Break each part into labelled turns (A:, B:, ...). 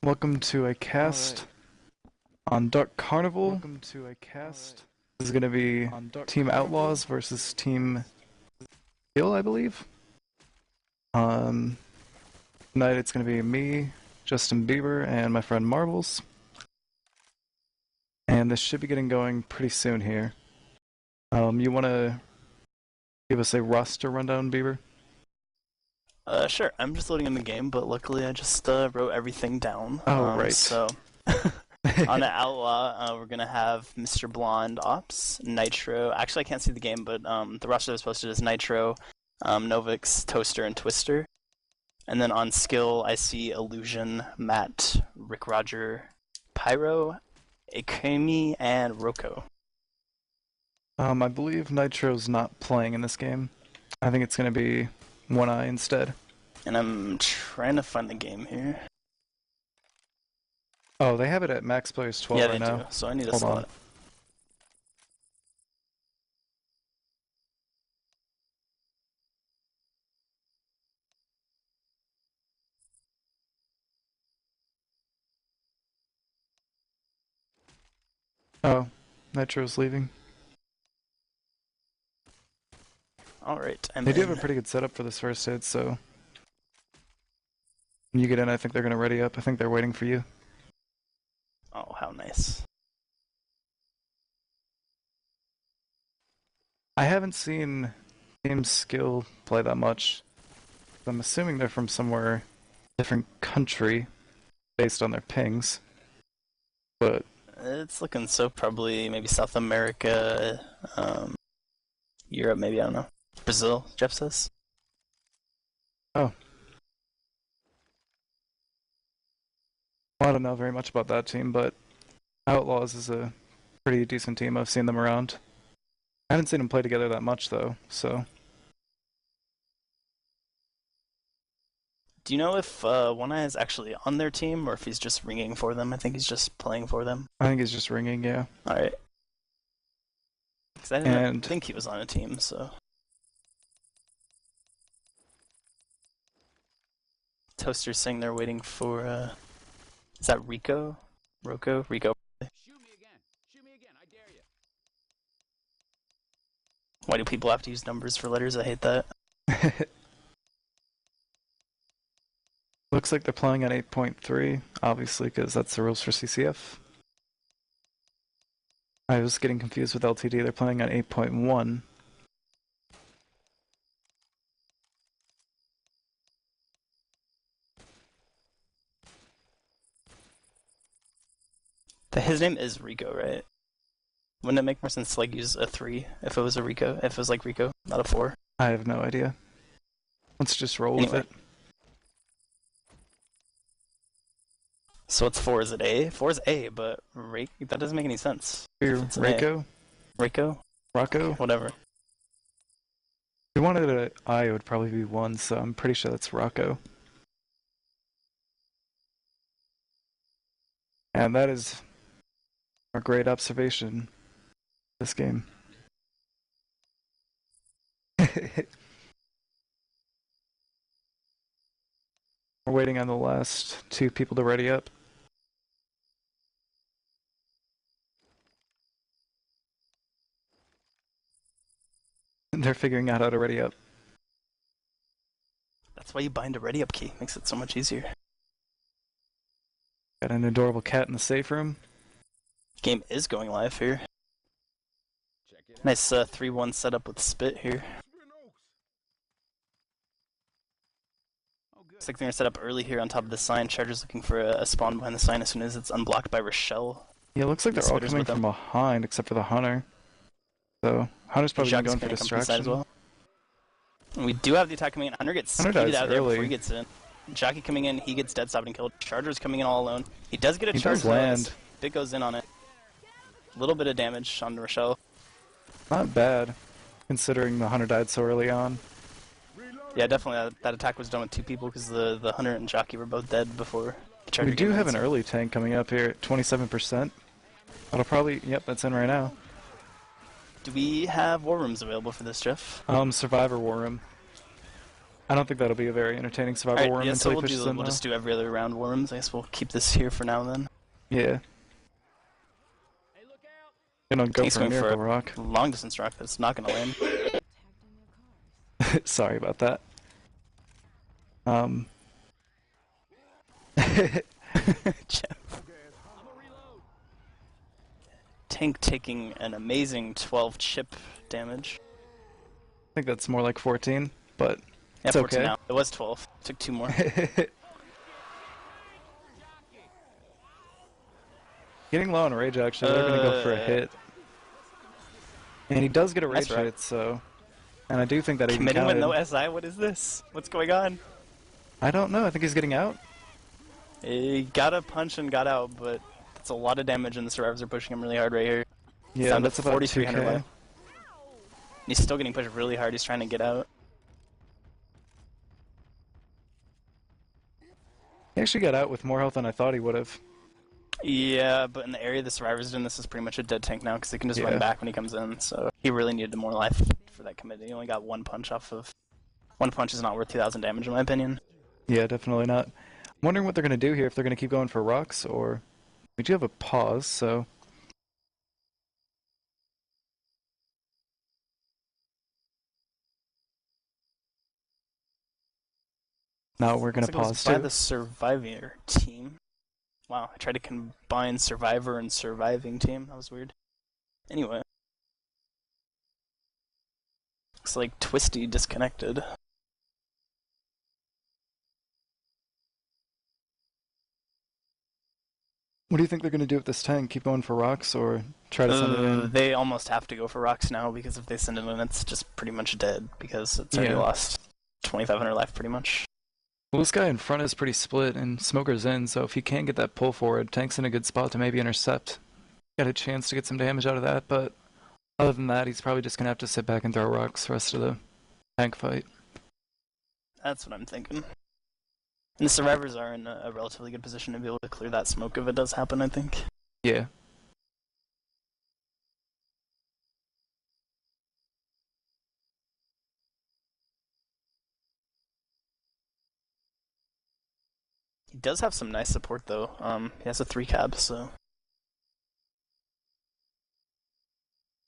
A: Welcome to a cast on Dark Carnival. This is going to be Team Outlaws versus Team Hill, I believe. Tonight it's going to be me, Justin Bieber, and my friend Marbles. And this should be getting going pretty soon here. You want to give us a roster rundown, Bieber?
B: Sure. I'm just loading in the game, but luckily I just wrote everything down.
A: Oh, right.
B: So, on the Outlaw, we're gonna have Mr. Blonde Ops, Nitro. Actually, I can't see the game, but the roster that's posted is Nitro, Novix, Toaster, and Twister. And then on skill, I see Illusion, Matt, Rick Roger, Pyro, Akemi, and Roko.
A: I believe Nitro's not playing in this game. I think it's going to be One Eye instead.
B: And I'm trying to find the game here.
A: Oh, they have it at max players 12 right now.
B: Yeah, they do. So I need a
A: Hold
B: slot.
A: on. Oh, Nitro's leaving.
B: Alright,
A: They do have a pretty good setup for this first hit, so when you get in, I think they're going to ready up. I think they're waiting for you.
B: Oh, how nice.
A: I haven't seen Team Skill play that much. I'm assuming they're from somewhere different country based on their pings. But
B: It's looking so probably maybe South America, Europe maybe, I don't know. Brazil, Jeff says.
A: oh. Well, I don't know very much about that team, but Outlaws is a pretty decent team. I've seen them around. I haven't seen them play together that much, though, so...
B: Do you know if One Eye is actually on their team, or if he's just ringing for them? I think he's just playing for them.
A: I think he's just ringing, yeah.
B: Alright. Because I didn't think he was on a team, so... Toaster's saying they're waiting for, is that Rico? Roko? Rico.
C: Shoot me again! Shoot me again! I dare you!
B: Why do people have to use numbers for letters? I hate that.
A: Looks like they're playing on 8.3, obviously, because that's the rules for CCF. I was getting confused with LTD. They're playing on 8.1.
B: His name is Rico, right? Wouldn't it make more sense to like use a 3 if it was a Rico? If it was like Rico, not a 4?
A: I have no idea. Let's just roll with it.
B: So what's 4? Is it A? 4 is A, but that doesn't make any sense.
A: Rico?
B: Rico?
A: Rocco?
B: Whatever.
A: If we wanted an I, it would probably be 1, so I'm pretty sure that's Rocco. And that is a great observation this game. We're waiting on the last 2 people to ready up. They're figuring out how to ready up.
B: That's why you bind a ready up key. Makes it so much easier.
A: Got an adorable cat in the safe room.
B: Game is going live here. Nice 3-1 setup with Spit here. Looks like they're gonna set up early here on top of the sign. Charger's looking for a spawn behind the sign as soon as it's unblocked by Rochelle.
A: Yeah, it looks like they're all coming from behind except for the Hunter. So, Hunter's probably going for distraction.
B: Well. We do have the attack coming in. Hunter gets speeded out there before he gets in. Jockey coming in, he gets dead stopped and killed. Charger's coming in all alone. He does get a charge land. Bit goes in on it. A little bit of damage on Rochelle.
A: Not bad, considering the Hunter died so early on.
B: Yeah, definitely. That attack was done with 2 people because the Hunter and Jockey were both dead before the Charger.
A: We do have an early tank coming up here at 27%. That'll probably, yep, that's in right now.
B: Do we have war rooms available for this, Jeff?
A: Survivor war room. I don't think that'll be a very entertaining survival
B: Alright,
A: worm
B: yeah, so
A: until he
B: we'll
A: pushes in,
B: we'll
A: though.
B: just do every other round worms. I guess we'll keep this here for now then.
A: Yeah.
C: Hey, look out!
A: Gonna go
B: He's
A: for a
B: going for
A: miracle
B: a
A: rock.
B: long distance rock that's not gonna land.
A: Sorry about that.
B: Jeff. Tank taking an amazing 12 chip damage.
A: I think that's more like 14, but
B: Yeah,
A: it's
B: 14
A: okay.
B: now. It was 12. Took 2 more.
A: Getting low on rage, actually. They're gonna go for a hit. And he does get a rage
B: That's right.
A: hit, so... And I do think that he
B: Committing with
A: counted.
B: no SI? What is this? What's going on?
A: I don't know. I think he's getting out.
B: He got a punch and got out, but that's a lot of damage, and the survivors are pushing him really hard right here.
A: Yeah,
B: down to
A: that's about
B: 4,300
A: 2K.
B: life. He's still getting pushed really hard. He's trying to get out.
A: He actually got out with more health than I thought he would have.
B: Yeah, but in the area the survivors are in, this is pretty much a dead tank now because he can just run back when he comes in. So he really needed more life for that commit. He only got 1 punch off of. 1 punch is not worth 2,000 damage in my opinion.
A: Yeah, definitely not. I'm wondering what they're going to do here, if they're going to keep going for rocks, or... We do have a pause, so... Now we're going to pause
B: by
A: too.
B: the survivor team. Wow, I tried to combine survivor and surviving team. That was weird. Anyway. Looks like Twisty disconnected.
A: What do you think they're going to do with this tank? Keep going for rocks, or try to send it in?
B: They almost have to go for rocks now, because if they send it in, it's just pretty much dead, because it's already lost 2,500 life, pretty much.
A: Well, this guy in front is pretty split, and Smoker's in, so if he can get that pull forward, Tank's in a good spot to maybe intercept. Got a chance to get some damage out of that, but other than that, he's probably just going to have to sit back and throw rocks the rest of the tank fight.
B: That's what I'm thinking. And the survivors are in a relatively good position to be able to clear that smoke if it does happen, I think.
A: Yeah.
B: He does have some nice support, though. He has a 3 cab, so...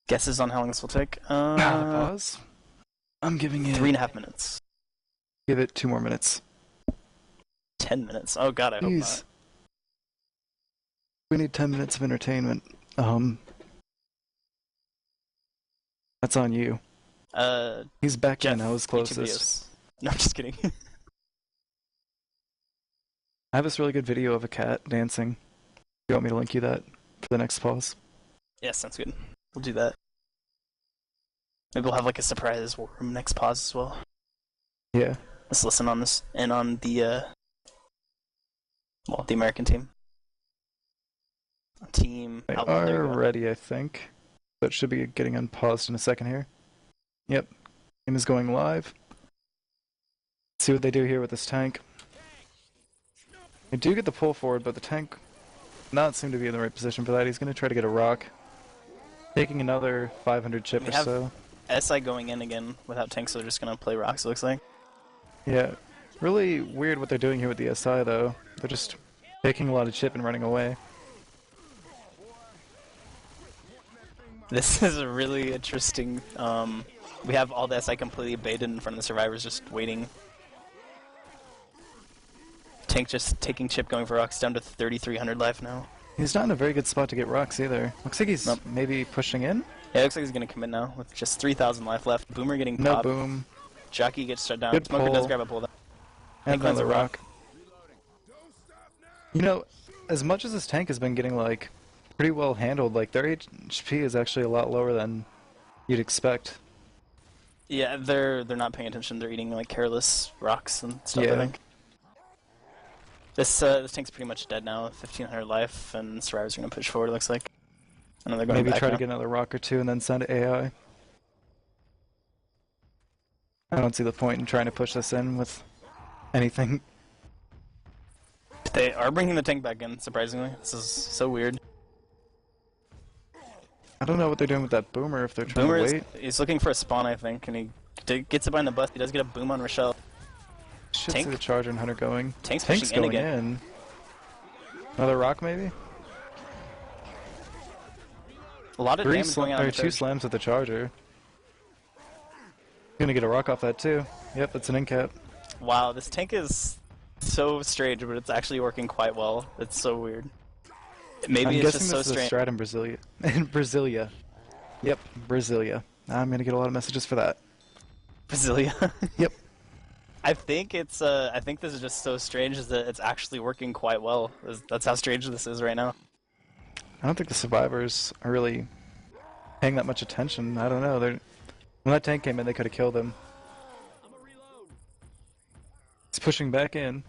B: Guesses on how long this will take?
A: Pause. I'm giving it...
B: 3.5 minutes.
A: Give it 2 more minutes.
B: 10 minutes. Oh god, I hope not.
A: We need 10 minutes of entertainment. That's on you. He's back
B: Jeff,
A: in. I was
B: YouTube
A: closest.
B: videos. No, I'm just kidding.
A: I have this really good video of a cat dancing. You want me to link you that for the next pause?
B: Yeah, sounds good. We'll do that. Maybe we'll have like a surprise war room next pause as well.
A: Yeah.
B: Let's listen on this and on the well, the American team. Team
A: They
B: Outlaw, there
A: are
B: you go.
A: ready, I think. So it should be getting unpaused in a second here. Yep. Game is going live. Let's see what they do here with this tank. They do get the pull forward, but the tank not seem to be in the right position for that. He's going to try to get a rock. Taking another 500 chip or so.
B: SI going in again without tanks, so they're just going to play rocks, it looks like.
A: Yeah. Really weird what they're doing here with the SI, though. They're just taking a lot of chip and running away.
B: This is a really interesting. We have all the SI completely baited in front of the survivors, just waiting. Tank just taking chip, going for rocks, down to 3,300 life now.
A: He's not in a very good spot to get rocks either. Looks like he's maybe pushing in?
B: Yeah, it looks like he's going to commit now with just 3,000 life left. Boomer getting
A: No
B: popped.
A: boom.
B: Jockey gets shut down.
A: Good
B: Smoker
A: pull.
B: does grab a pull down.
A: And another rock. You know, as much as this tank has been getting, like, pretty well handled, like, their HP is actually a lot lower than you'd expect.
B: Yeah, they're not paying attention. They're eating, like, careless rocks and stuff,
A: Yeah.
B: I think. This tank's pretty much dead now, 1,500 life, and survivors are going to push forward, it looks like. And then they're going
A: Maybe
B: back
A: try
B: now.
A: to get another rock or two and then send AI. I don't see the point in trying to push this in with anything.
B: They are bringing the tank back in, surprisingly. This is so weird.
A: I don't know what they're doing with that boomer, if they're trying
B: Boomer
A: to wait.
B: he's looking for a spawn, I think, and he gets it behind the bus. He does get a boom on Rochelle.
A: should
B: Tank?
A: see the Charger and Hunter going.
B: Tank's
A: Tank's
B: pushing in
A: going
B: again.
A: in. Another rock, maybe?
B: A lot of damage going on.
A: Two slams with the Charger. Gonna get a rock off that too. Yep, that's an incap.
B: Wow, this tank is so strange, but it's actually working quite well. It's so weird. Maybe
A: I'm
B: it's
A: guessing
B: just so
A: this is a
B: strange.
A: strat in Brasilia. In Brasilia. Yep, Brasilia. I'm gonna get a lot of messages for that.
B: Brasilia.
A: Yep.
B: I think it's. I think this is just so strange that it's actually working quite well. That's how strange this is right now.
A: I don't think the survivors are really paying that much attention. I don't know. When that tank came in, they could have killed him. It's pushing back in.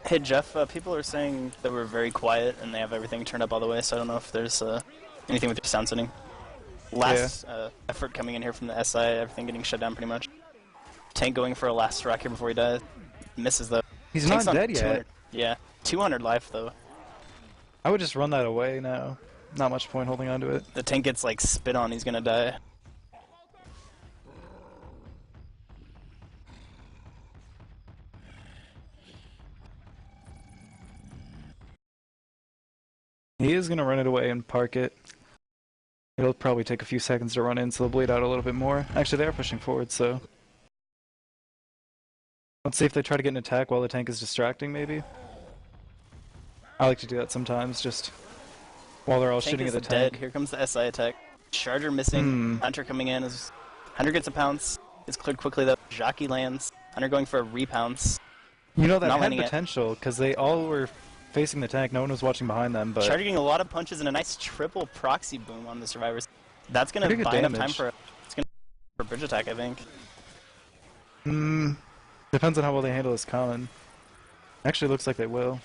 B: Hey Jeff, people are saying that we're very quiet and they have everything turned up all the way, so I don't know if there's anything with your sound setting. Last effort coming in here from the SI, everything getting shut down pretty much. Tank going for a last rock here before he dies. Misses though.
A: He's
B: Tank's
A: not
B: on
A: dead yet.
B: Yeah, 200 life though.
A: I would just run that away now. Not much point holding on to it.
B: The tank gets like spit on, he's gonna die.
A: He is going to run it away and park it. It'll probably take a few seconds to run in, so they'll bleed out a little bit more. Actually, they are pushing forward, so... Let's see if they try to get an attack while the tank is distracting, maybe. I like to do that sometimes, just while they're all shooting at the tank.
B: Here comes the SI attack. Charger missing. Hunter coming in. Hunter gets a pounce. It's cleared quickly though. Jockey lands. Hunter going for a repounce.
A: You know, that
B: Not
A: had
B: landing it.
A: potential, because they all were facing the tank. No one was watching behind them, but...
B: Charger getting a lot of punches and a nice triple proxy boom on the survivors. That's going to buy enough time for a bridge attack, I think.
A: Depends on how well they handle this con. Actually, looks like they will.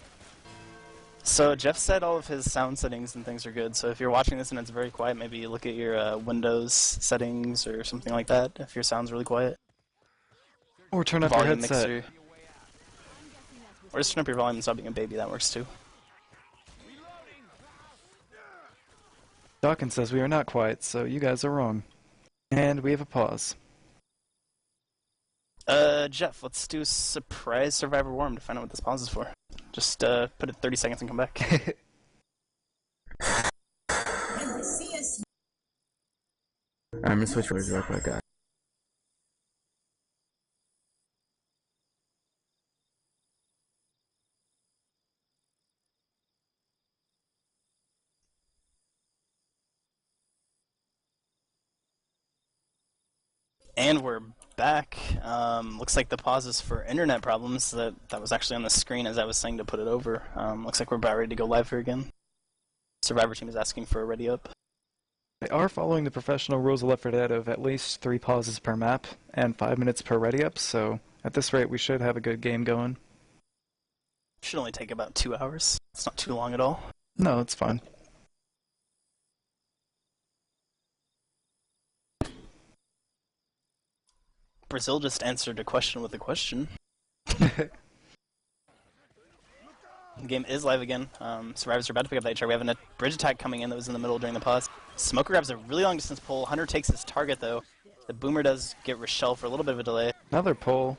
B: So Jeff said all of his sound settings and things are good, so if you're watching this and it's very quiet, maybe you look at your Windows settings or something like that, if your sound's really quiet.
A: Or turn up your
B: Volume
A: headset.
B: mixer. Or just turn up your volume and stop being a baby, that works too.
A: Dawkins says we are not quiet, so you guys are wrong. And we have a pause.
B: Jeff, let's do surprise Survivor Worm to find out what this pause is for. Just put it 30 seconds and come back.
D: I'm gonna switch words real quick, guys.
B: And we're back. Looks like the pause is for internet problems. That was actually on the screen as I was saying to put it over. Looks like we're about ready to go live here again. Survivor team is asking for a ready up.
A: They are following the professional rules of Left 4 Dead of at least 3 pauses per map and 5 minutes per ready up, so at this rate we should have a good game going.
B: Should only take about 2 hours. It's not too long at all.
A: No, it's fine.
B: Brazil just answered a question with a question. The game is live again. Survivors are about to pick up the HR. We have a bridge attack coming in that was in the middle during the pause. Smoker grabs a really long distance pull. Hunter takes his target though. The boomer does get Rochelle for a little bit of a delay.
A: Another pull.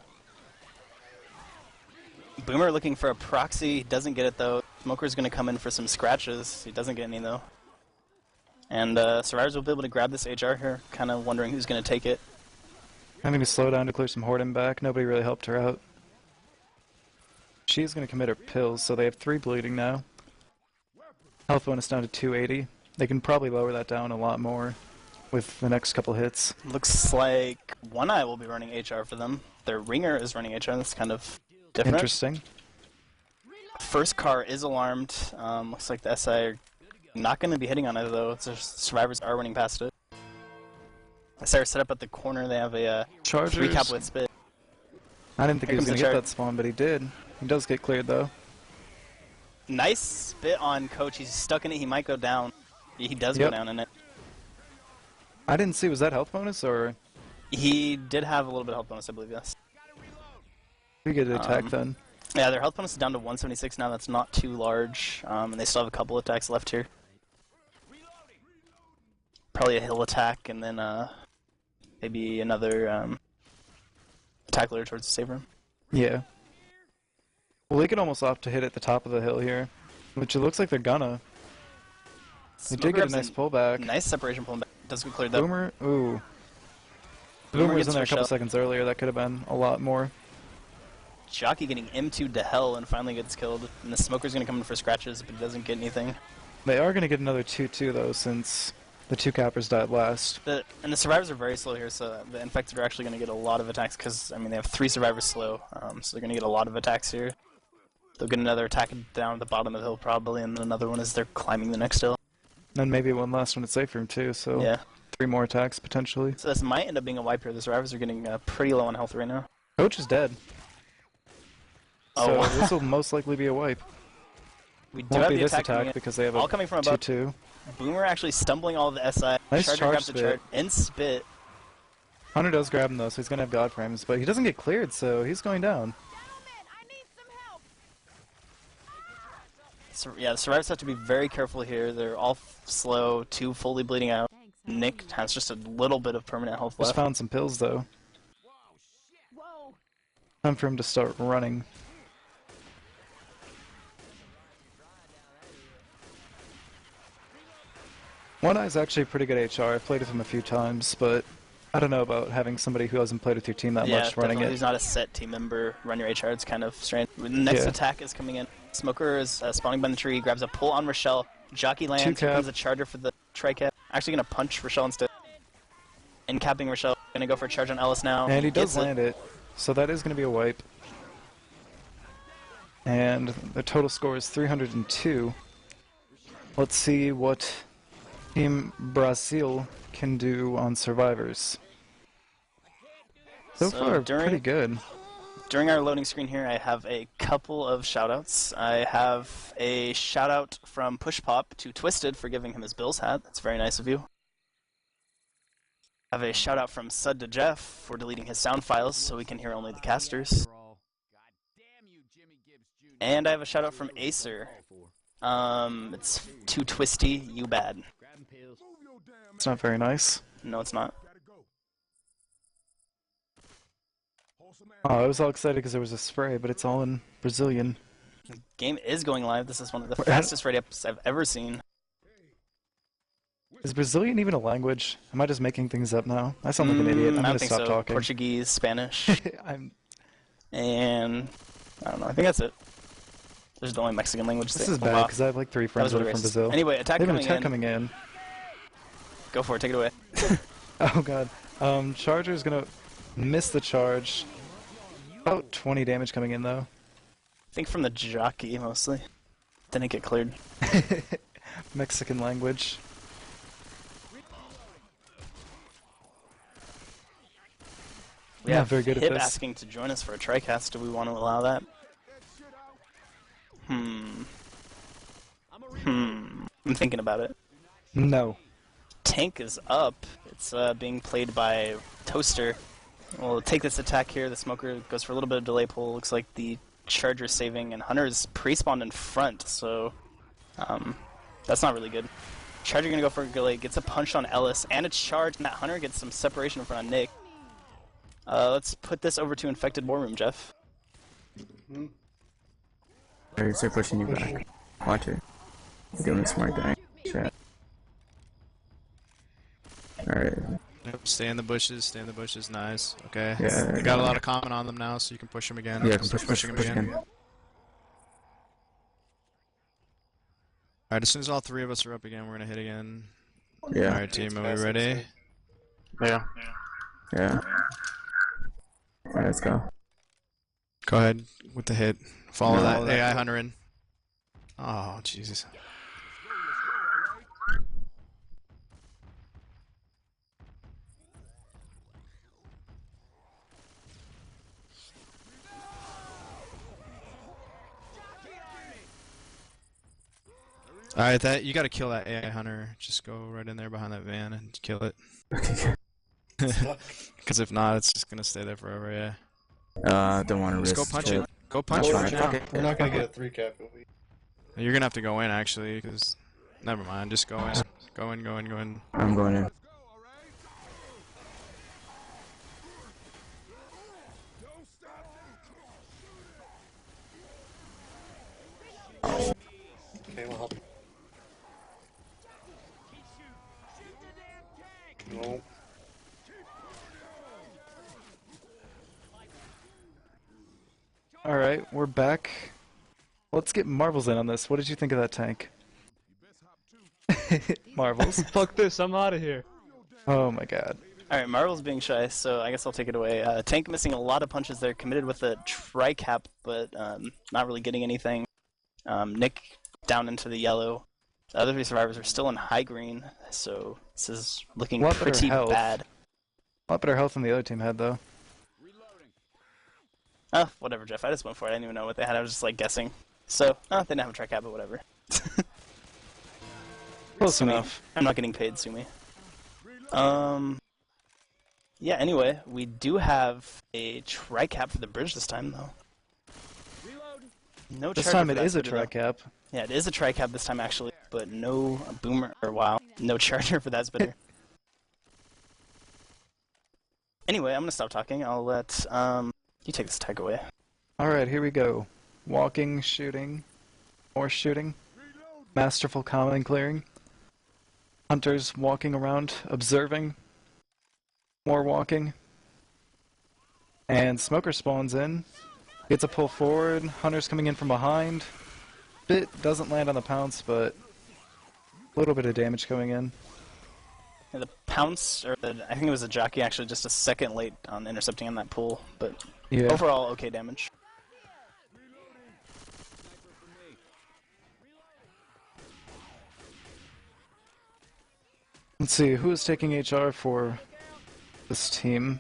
B: Boomer looking for a proxy, doesn't get it though. Smoker's going to come in for some scratches. He doesn't get any though. And Survivors will be able to grab this HR here, kind of wondering who's going to take it.
A: Having to slow down to clear some Horden back. Nobody really helped her out. She's going to commit her pills, so they have 3 bleeding now. Health bonus down to 280. They can probably lower that down a lot more with the next couple hits.
B: Looks like One Eye will be running HR for them. Their Ringer is running HR. That's kind of different.
A: Interesting.
B: First car is alarmed. Looks like the SI are not going to be hitting on it though. So Survivors are running past it. SI are set up at the corner. They have a 3 cap with spit.
A: I didn't think he was going to get that spawn, but he did. He does get cleared though.
B: Nice spit on Coach. He's stuck in it. He might go down. He does go down in it.
A: I didn't see. Was that health bonus or?
B: He did have a little bit of health bonus, I believe, yes.
A: We get an attack then.
B: Yeah, their health bonus is down to 176 now. That's not too large. And they still have a couple attacks left here. Probably a hill attack and then maybe another tackler towards the save room.
A: Yeah. Well, they could almost opt to hit at the top of the hill here, which it looks like they're gonna. They did get a nice pullback.
B: Nice separation pulling back. Does get cleared up.
A: Boomer, ooh. Boomer was in there a couple seconds earlier. That could have been a lot more.
B: Jockey getting M2'd to hell and finally gets killed. And the Smoker's going to come in for scratches, but he doesn't get anything.
A: They are going to get another 2-2, though, since the two cappers died last.
B: And the survivors are very slow here, so the infected are actually going to get a lot of attacks because, I mean, they have 3 survivors slow, so they're going to get a lot of attacks here. They'll get another attack down at the bottom of the hill probably, and then another one as they're climbing the next hill.
A: And maybe one last one at safe room, too, so
B: yeah.
A: 3 more attacks, potentially.
B: So this might end up being a wipe here. The survivors are getting pretty low on health right now.
A: Coach is dead.
B: Oh.
A: So this will most likely be a wipe.
B: We do
A: Won't
B: have
A: be
B: the
A: this
B: attack
A: attack because they have
B: all
A: a
B: coming from above.
A: 2-2.
B: Boomer actually stumbling all of the SI.
A: Nice
B: Charger
A: charge
B: grabs the
A: spit.
B: charge and spit.
A: Hunter does grab him, though, so he's going to have God frames, but he doesn't get cleared, so he's going down.
B: So, yeah, the survivors have to be very careful here. They're all slow, 2 fully bleeding out. Nick has just a little bit of permanent health
A: Just
B: left.
A: found some pills, though. Time for him to start running. One Eye's actually a pretty good HR. I've played with him a few times, but I don't know about having somebody who hasn't played with your team that much running it.
B: He's not a set team member. Run your HR, it's kind of strange. The next attack is coming in. Smoker is spawning by the tree, grabs a pull on Rochelle. Jockey lands, here comes a charger for the tri-cap. Actually going to punch Rochelle instead. And capping Rochelle. Going to go for a charge on Ellis now.
A: And he does land it, so that is going to be a wipe. And the total score is 302. Let's see what Team Brazil can do on survivors. So far, pretty good.
B: During our loading screen here, I have a couple of shoutouts. I have a shoutout from Push Pop to Twisted for giving him his Bills hat. That's very nice of you. I have a shoutout from Sud to Jeff for deleting his sound files so we can hear only the casters. And I have a shoutout from Acer. It's too twisty, you bad.
A: It's not very nice.
B: No, it's not.
A: Oh, I was all excited because there was a spray, but it's all in Brazilian.
B: The game is going live. This is one of the fastest ready ups I've ever seen.
A: Is Brazilian even a language? Am I just making things up now? I sound like an idiot. I'm going to stop talking.
B: Portuguese, Spanish, and I don't know. I think that's it. There's the only Mexican language.
A: This is bad because I have like 3 friends that are from Brazil.
B: Anyway, attack
A: coming in.
B: Go for it. Take it away.
A: Oh god. Charger's gonna miss the charge. About 20 damage coming in though.
B: I think from the jockey mostly. Didn't get cleared.
A: Mexican language.
B: We have
A: very good at this.
B: asking to join us for a tricast. Do we want to allow that? I'm thinking about it.
A: No.
B: Tank is up. It's being played by Toaster. We'll take this attack here. The Smoker goes for a little bit of delay pull. Looks like the Charger's saving, and Hunter's pre-spawned in front, so that's not really good. Charger gonna go for a delay, gets a punch on Ellis, and a charge, and that Hunter gets some separation in front of Nick. Let's put this over to Infected War Room, Jeff.
D: They're pushing you back. Watch it. You're doing a smart thing. Chat. Alright.
E: Yep, stay in the bushes, nice. Okay.
D: Yeah,
E: they got a lot of common on them now, so you can push them again.
D: Yeah,
E: push them again. Alright, as soon as all 3 of us are up again, we're gonna hit again.
D: Yeah.
E: Alright, team, are we ready?
D: Yeah. Yeah. Alright, let's go.
E: Go ahead with the hit. Follow that AI Hunter in. Oh, Jesus. Alright, you gotta kill that AI Hunter. Just go right in there behind that van and kill it. Because if not, it's just gonna stay there forever, yeah.
D: Don't want to risk.
E: Just go punch it. Go punch it right now.
F: We're not gonna get a 3 cap.
E: You're gonna have to go in, actually, because... Never mind, just go in. Go in.
D: I'm going in.
A: Alright, we're back. Let's get Marvels in on this. What did you think of that tank? Marvels.
C: Fuck this, I'm out of here.
A: Oh my god.
B: Alright, Marvel's being shy, so I guess I'll take it away. Tank missing a lot of punches there, committed with a tri-cap, but not really getting anything. Nick down into the yellow. The other three survivors are still in high green, so this is looking pretty bad.
A: A lot better health than the other team had, though.
B: Whatever, Jeff. I just went for it. I didn't even know what they had. I was just, like, guessing. So, they didn't have a tri-cap, but whatever.
A: Close enough.
B: I'm not getting paid, sue me. Yeah, anyway, we do have a tri-cap for the bridge this time, though. No
A: this time it is a tri-cap.
B: Yeah, it is a tri-cap this time, actually, but no boomer, or wow, no charger for that spitter. Anyway, I'm gonna stop talking. I'll let, you take this tag away.
A: Alright, here we go. Walking, shooting, more shooting. Masterful common clearing. Hunters walking around, observing. More walking. And Smoker spawns in. Gets a pull forward. Hunter's coming in from behind. Bit doesn't land on the pounce, but a little bit of damage going in.
B: Yeah, the pounce, or I think it was a jockey actually, just a second late on intercepting on that pull, but
A: yeah.
B: Overall okay damage.
A: Let's see, who is taking HR for this team?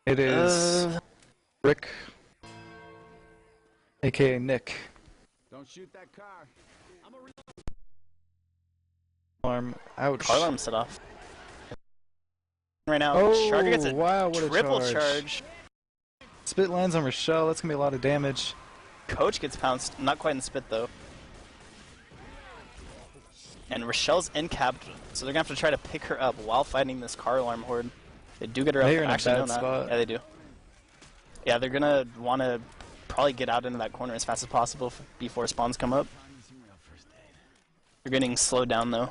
A: It is Rick, aka Nick.
F: Don't shoot that car.
A: Alarm, ouch.
B: Car alarm set off. Right now,
A: Oh,
B: Charger gets a
A: wow, what a
B: triple
A: charge. Spit lands on Rochelle, that's gonna be a lot of damage.
B: Coach gets pounced, not quite in spit though. And Rochelle's end-capped, so they're gonna have to try to pick her up while fighting this car alarm horde. They do get her up.
A: They're in a
B: Actually,
A: bad spot.
B: Yeah, they do. Yeah, they're gonna want to probably get out into that corner as fast as possible before spawns come up. They're getting slowed down though.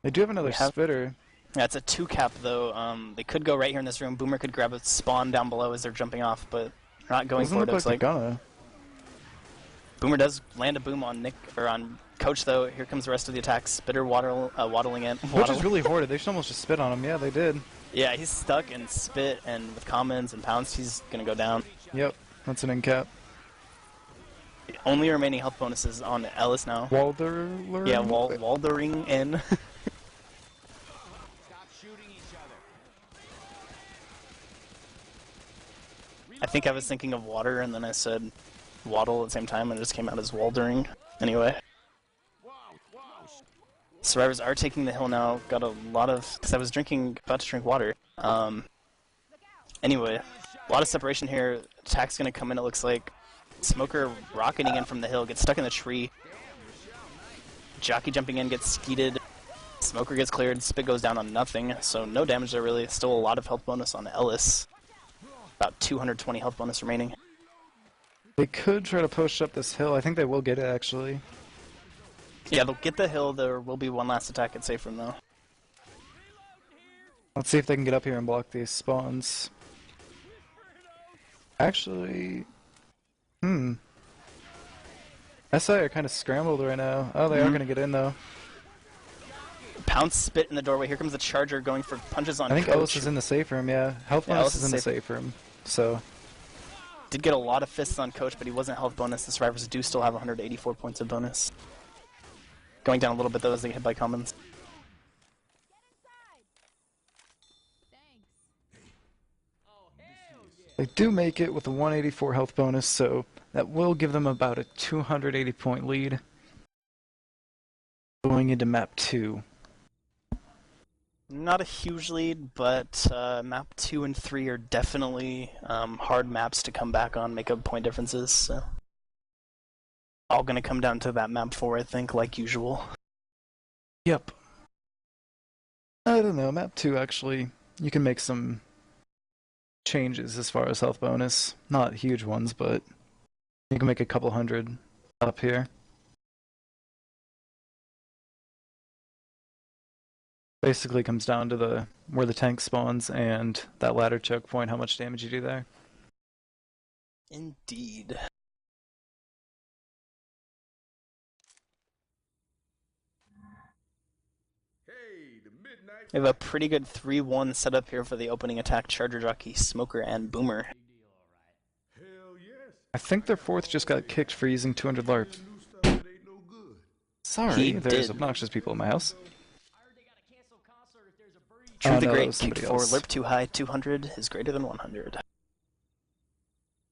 A: They do have another spitter.
B: Yeah, it's a 2-cap though. They could go right here in this room. Boomer could grab a spawn down below as they're jumping off, but they're not going for it. Looks like
A: gonna.
B: Boomer does land a boom on Nick or on Coach though. Here comes the rest of the attacks. Spitter waddling in.
A: Which is really hoarded. They should almost just spit on him. Yeah, they did.
B: Yeah, he's stuck in spit, and with commons and pounce, he's gonna go down.
A: Yep, that's an end cap.
B: The only remaining health bonuses on Ellis now.
A: Walder.
B: Yeah, Waldering in. I think I was thinking of water, and then I said waddle at the same time, and it just came out as Waldering. Anyway. Survivors are taking the hill now. Got a lot of... because I was about to drink water. Anyway, a lot of separation here. Attack's gonna come in, it looks like. Smoker rocketing in from the hill, gets stuck in the tree. Jockey jumping in, gets skeeted. Smoker gets cleared, Spit goes down on nothing, so no damage there really. Still a lot of health bonus on Ellis. About 220 health bonus remaining.
A: They could try to push up this hill. I think they will get it, actually.
B: Yeah, they'll get the hill. There will be one last attack at safe room, though.
A: Let's see if they can get up here and block these spawns. Actually... SI are kind of scrambled right now. Oh, they are going to get in, though.
B: Pounce Spit in the doorway. Here comes the Charger going for punches on
A: I think
B: Coach.
A: Ellis is in the safe room, yeah. Health bonus is in the safe room, so...
B: Did get a lot of fists on Coach, but he wasn't health bonus. The survivors do still have 184 points of bonus. Going down a little bit, though, as they get hit by commons.
A: They do make it with a 184 health bonus, so that will give them about a 280 point lead. Going into map 2.
B: Not a huge lead, but map 2 and 3 are definitely hard maps to come back on, make up point differences. So. All gonna come down to that map 4, I think, like usual.
A: Yep. I don't know, map 2 actually, you can make some changes as far as health bonus. Not huge ones, but you can make a couple hundred up here. Basically comes down to the where the tank spawns and that ladder choke point, how much damage you do there.
B: Indeed. We have a pretty good 3-1 setup here for the opening attack. Charger Jockey, Smoker, and Boomer.
A: I think their fourth just got kicked for using 200 LARP. Sorry,
B: He
A: there's
B: did.
A: obnoxious people in my house.
B: True
A: Oh,
B: the
A: no, that
B: Great
A: was
B: kicked
A: somebody
B: for
A: else.
B: LARP too high, 200 is greater than 100.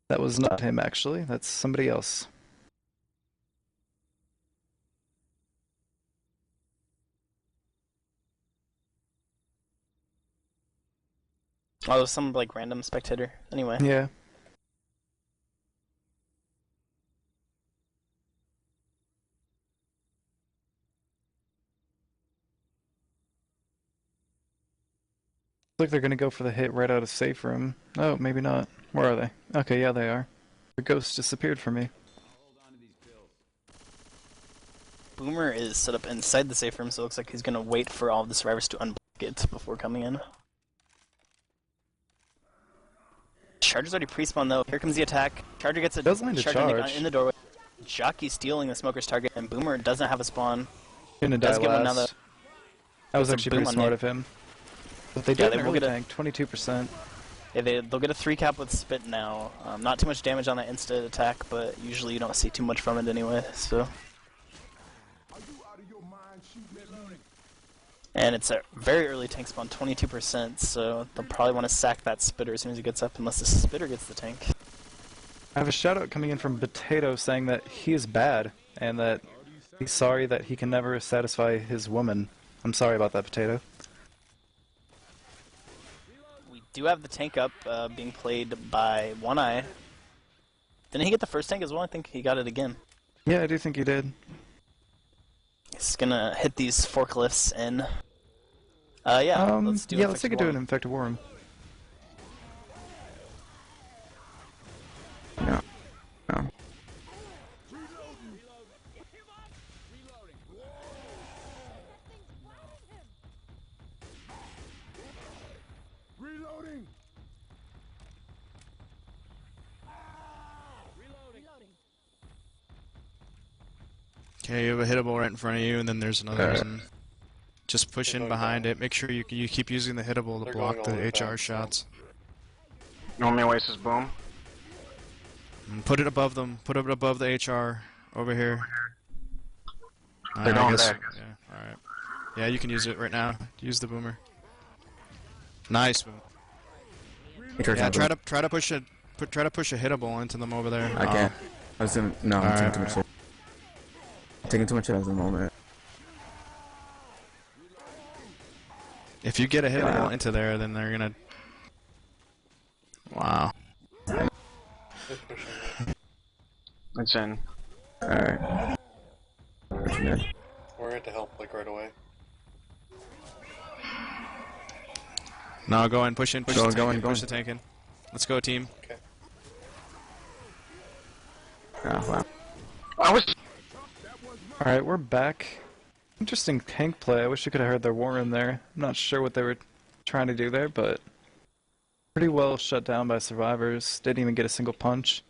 A: That was not him, actually. That's somebody else.
B: Oh, some like random spectator. Anyway.
A: Yeah. Looks like they're gonna go for the hit right out of safe room. Oh, maybe not. Where are they? Okay, yeah, they are. The ghost disappeared from me.
B: Boomer is set up inside the safe room, so it looks like he's gonna wait for all of the survivors to unblock it before coming in. Charger's already pre-spawned though. Here comes the attack. Charger gets a
A: Does land a charge.
B: in the doorway. Jockey stealing the Smoker's target, and Boomer doesn't have a spawn.
A: Gonna die
B: Does get one now though.
A: last. That was
B: It's a
A: actually
B: boom
A: pretty
B: on
A: smart
B: the-
A: of him. But they
B: Yeah,
A: did
B: they
A: an
B: will
A: early
B: get a-
A: tank, 22%.
B: Yeah, they'll get a 3-cap with Spit now. Not too much damage on that instant attack, but usually you don't see too much from it anyway, so... And it's a very early tank spawn, 22%, so they'll probably want to sack that Spitter as soon as he gets up, unless the Spitter gets the tank.
A: I have a shout out coming in from Potato saying that he is bad and that he's sorry that he can never satisfy his woman. I'm sorry about that, Potato.
B: We do have the tank up, being played by One Eye. Didn't he get the first tank as well? I think he got it again.
A: Yeah, I do think he did.
B: He's gonna hit these forklifts in. Yeah, let's do
A: let's take it to
B: Infected
A: an infected worm.
D: No. No.
E: Okay, you have a hittable right in front of you, and then there's another one. Just push in behind it. Make sure you keep using the hittable to block the HR shots.
G: You want me to waste this boom?
E: And put it above them. Put it above the HR over here.
G: They're going back.
E: Yeah, all right. Yeah, you can use it right now. Use the boomer. Nice boom. Yeah, try to push a hittable into them over there.
D: I can't. I was gonna. No, I'm taking too much hit. I'm taking too much hit at the moment.
E: If you get a hittable into there, then they're gonna. Wow.
G: It's in.
D: Alright.
H: We're in to help, like, right away.
E: No, go in, push in, push
D: Go
E: the
D: in.
E: tank in. Let's go, team.
H: Okay.
D: Oh, wow.
G: I was.
A: Alright, we're back. Interesting tank play. I wish I could have heard their war in there. I'm not sure what they were trying to do there, but pretty well shut down by survivors. Didn't even get a single punch.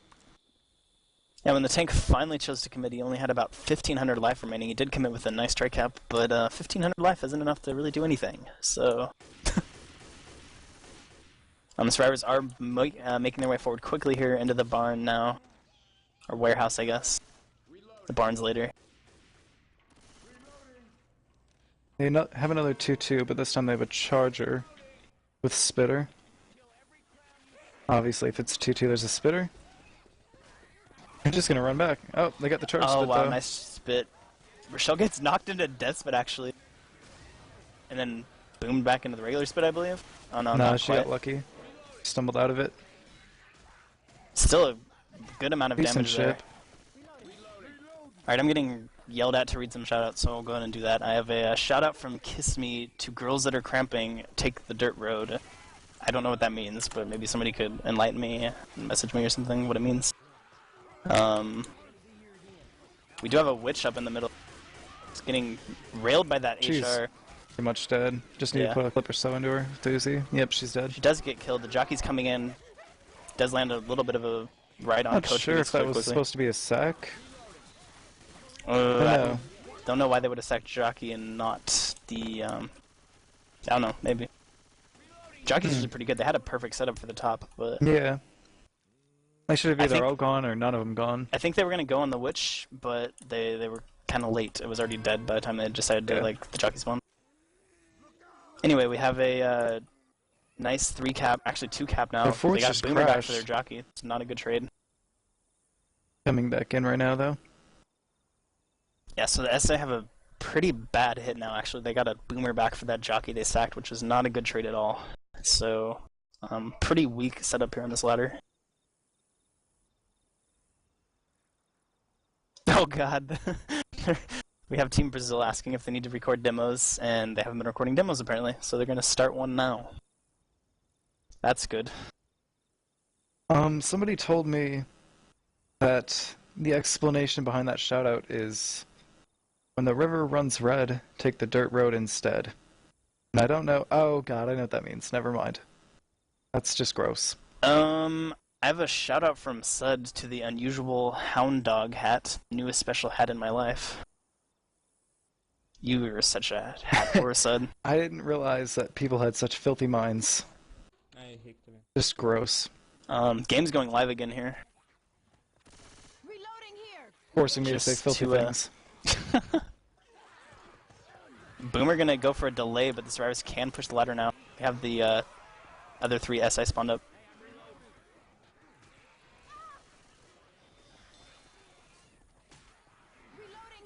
B: Yeah, when the tank finally chose to commit, he only had about 1,500 life remaining. He did commit with a nice strike cap, but 1,500 life isn't enough to really do anything, so... The survivors are making their way forward quickly here into the barn now. Or warehouse, I guess. The barn's later.
A: They have another 2-2, but this time they have a charger with Spitter. Obviously, if it's 2-2, there's a Spitter. They're just gonna run back. Oh, they got the charge
B: Oh
A: spit,
B: wow,
A: though.
B: nice spit. Rochelle gets knocked into death spit, actually. And then boomed back into the regular spit, I believe. Oh no,
A: Nah,
B: not
A: she
B: quite.
A: got lucky. Stumbled out of it.
B: Still a good amount of
A: Decent
B: damage there.
A: ship.
B: Alright, I'm getting yelled at to read some shoutouts, so I'll go ahead and do that. I have a shoutout from Kiss Me to girls that are cramping, take the dirt road. I don't know what that means, but maybe somebody could enlighten me, message me or something, what it means. We do have a witch up in the middle. It's getting railed by that
A: Jeez.
B: HR.
A: Pretty much dead. Just need to put a clip or so into her. Doozy. Yep, she's dead.
B: She does get killed. The jockey's coming in. Does land a little bit of a right on
A: Not
B: coach.
A: sure if that was supposed to be a sack.
B: I don't know why they would have sacked jockey and not the. I don't know. Maybe. Jockey's usually pretty good. They had a perfect setup for the top, but
A: yeah. They should have either all gone or none of them gone.
B: I think they were gonna go on the witch, but they were kind of late. It was already dead by the time they decided to like the jockey spawn. Anyway, we have a nice 3 cap, actually 2 cap now. They got Boomer back for their jockey. It's not a good trade.
A: Coming back in right now though.
B: Yeah, so the SA have a pretty bad hit now. Actually, they got a Boomer back for that jockey they sacked, which was not a good trade at all. So, pretty weak setup here on this ladder. Oh god. We have Team Brazil asking if they need to record demos, and they haven't been recording demos apparently, so they're going to start one now. That's good.
A: Somebody told me that the explanation behind that shoutout is when the river runs red, take the dirt road instead. And I don't know. Oh god, I know what that means. Never mind. That's just gross.
B: I have a shout out from Sud to the unusual hound dog hat, newest special hat in my life. You were such a hat whore, Sud.
A: I didn't realize that people had such filthy minds. Just gross.
B: Game's going live again here.
A: Forcing me to say filthy things.
B: Boomer gonna go for a delay, but the survivors can push the ladder now. We have the other 3 SI spawned up.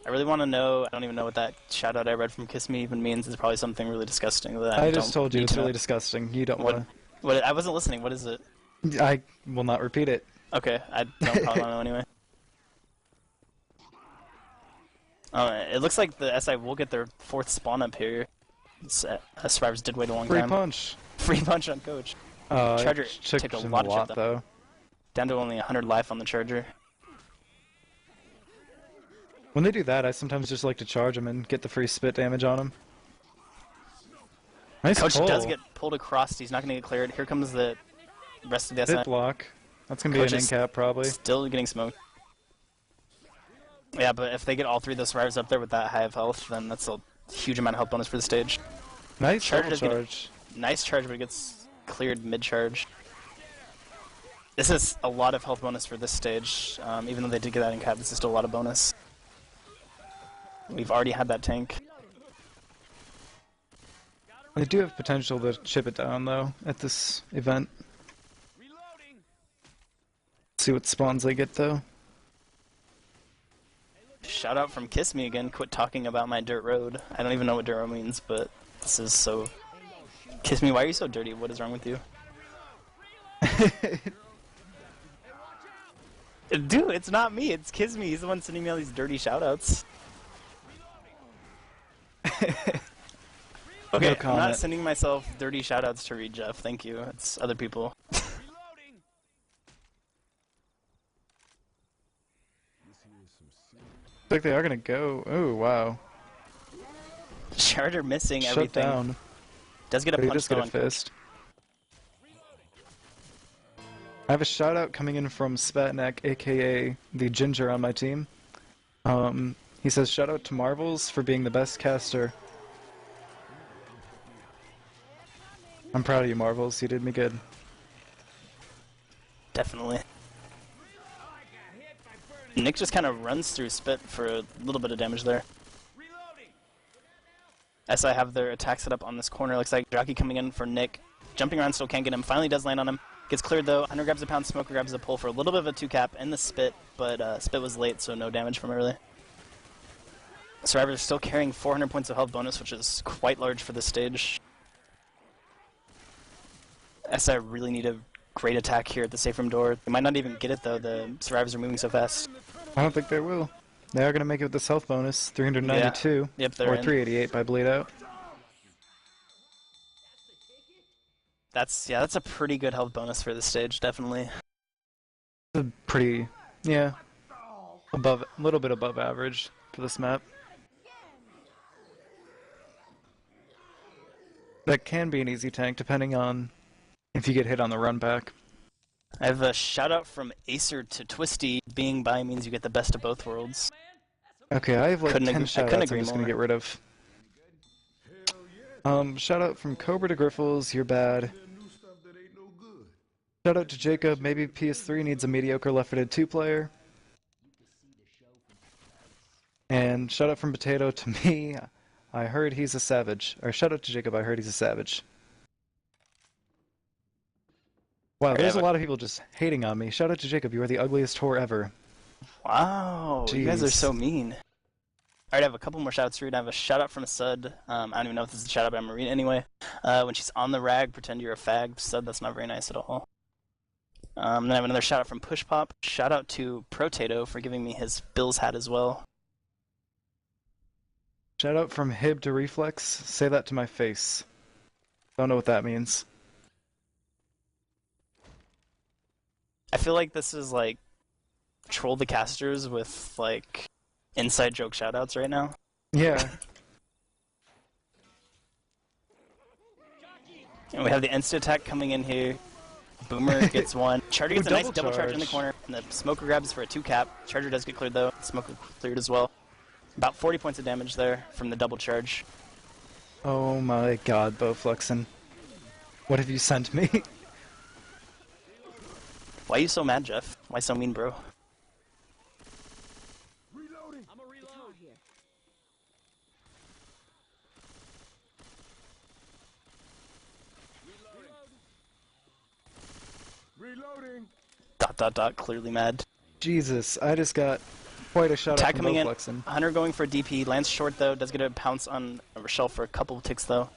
B: I really want to know, I don't even know what that shout-out I read from Kiss Me even means. It's probably something really disgusting that
A: I just told you it's really disgusting. You don't want
B: to... I wasn't listening. What is it?
A: I will not repeat it.
B: Okay, I don't probably want to know anyway. It looks like the SI will get their 4th spawn up here. Survivors did wait a long time.
A: Free punch.
B: Free punch on Coach. Charger took a lot of shit
A: though.
B: Down to only 100 life on the Charger.
A: When they do that, I sometimes just like to charge them and get the free spit damage on them. Nice
B: Coach
A: pull.
B: does get pulled across. He's not going to get cleared. Here comes the rest of the SI.
A: Hit block. That's going to be an in-cap, probably.
B: Still getting smoked. Yeah, but if they get all 3 of those survivors up there with that high of health, then that's a huge amount of health bonus for the stage.
A: Nice charge.
B: Nice charge, but it gets cleared mid-charge. This is a lot of health bonus for this stage. Even though they did get that in cap, this is still a lot of bonus. We've already had that tank.
A: They do have potential to chip it down, though, at this event. See what spawns they get, though.
B: Shout out from Kiss Me again. Quit talking about my dirt road. I don't even know what dirt road means, but this is so... Kiss Me, why are you so dirty? What is wrong with you? Dude, it's not me. It's Kiss Me. He's the one sending me all these dirty shoutouts. Okay, I'm not sending myself dirty shoutouts to read, Jeff. Thank you. It's other people.
A: I think they are gonna go. Oh wow.
B: Charger missing
A: Shut
B: everything.
A: Down.
B: Does get a punch
A: get a fist. I have a shout out coming in from Spatnak, aka the Ginger on my team. He says shout out to Marvels for being the best caster. I'm proud of you, Marvels. You did me good.
B: Definitely. Nick just kind of runs through Spit for a little bit of damage there. SI have their attack set up on this corner. Looks like Jockey coming in for Nick. Jumping around still can't get him. Finally does land on him. Gets cleared though. Hunter grabs a pound, Smoker grabs a pull for a little bit of a 2-cap and the Spit, but Spit was late, so no damage from it really. Survivors are still carrying 400 points of health bonus, which is quite large for this stage. SI really need a great attack here at the safe room door. They might not even get it though, the survivors are moving so fast.
A: I don't think they will. They are going to make it with this health bonus, 392,
B: yeah. Yep, they're
A: or
B: in.
A: 388 by bleed out.
B: That's a pretty good health bonus for this stage, definitely.
A: Pretty, yeah, a little bit above average for this map. That can be an easy tank, depending on if you get hit on the run back.
B: I have a shout out from Acer to Twisty. Being by means you get the best of both worlds.
A: Okay, I have like 10 shoutouts I'm just gonna
B: more.
A: get rid of. Shout out from Cobra to Griffles, you're bad. Shout out to Jacob, maybe PS3 needs a mediocre Left 4 Dead 2 player. And shout out from Potato to me, I heard he's a savage. Or shout out to Jacob, I heard he's a savage. Wow, there's a lot of people just hating on me. Shout out to Jacob, you are the ugliest whore ever.
B: Wow,
A: Jeez.
B: You guys are so mean. Alright, I have a couple more shoutouts to read. I have a shout out from Sud. I don't even know if this is a shout out, but I'm gonna read it anyway. When she's on the rag, pretend you're a fag. Sud, that's not very nice at all. Then I have another shout out from Push Pop. Shout out to Protato for giving me his Bills hat as well.
A: Shout out from Hib to Reflex. Say that to my face. Don't know what that means.
B: I feel like this is like Troll the Casters with like inside joke shoutouts right now.
A: Yeah.
B: And we have the insta attack coming in here. Boomer gets one. Charger gets a nice double charge in the corner. And the Smoker grabs for a 2-cap. Charger does get cleared though. Smoker cleared as well. About 40 points of damage there from the double charge.
A: Oh my god, Bowflexin. What have you sent me?
B: Why are you so mad, Jeff? Why so mean, bro?
C: Reloading. I'm a reload here.
F: Reloading. ...
B: Clearly mad.
A: Jesus, I just got quite a shot
B: Attack
A: out from
B: coming in.
A: Bowflexin.
B: Hunter going for DP. Lands short though. Does get a pounce on Rochelle for a couple of ticks though.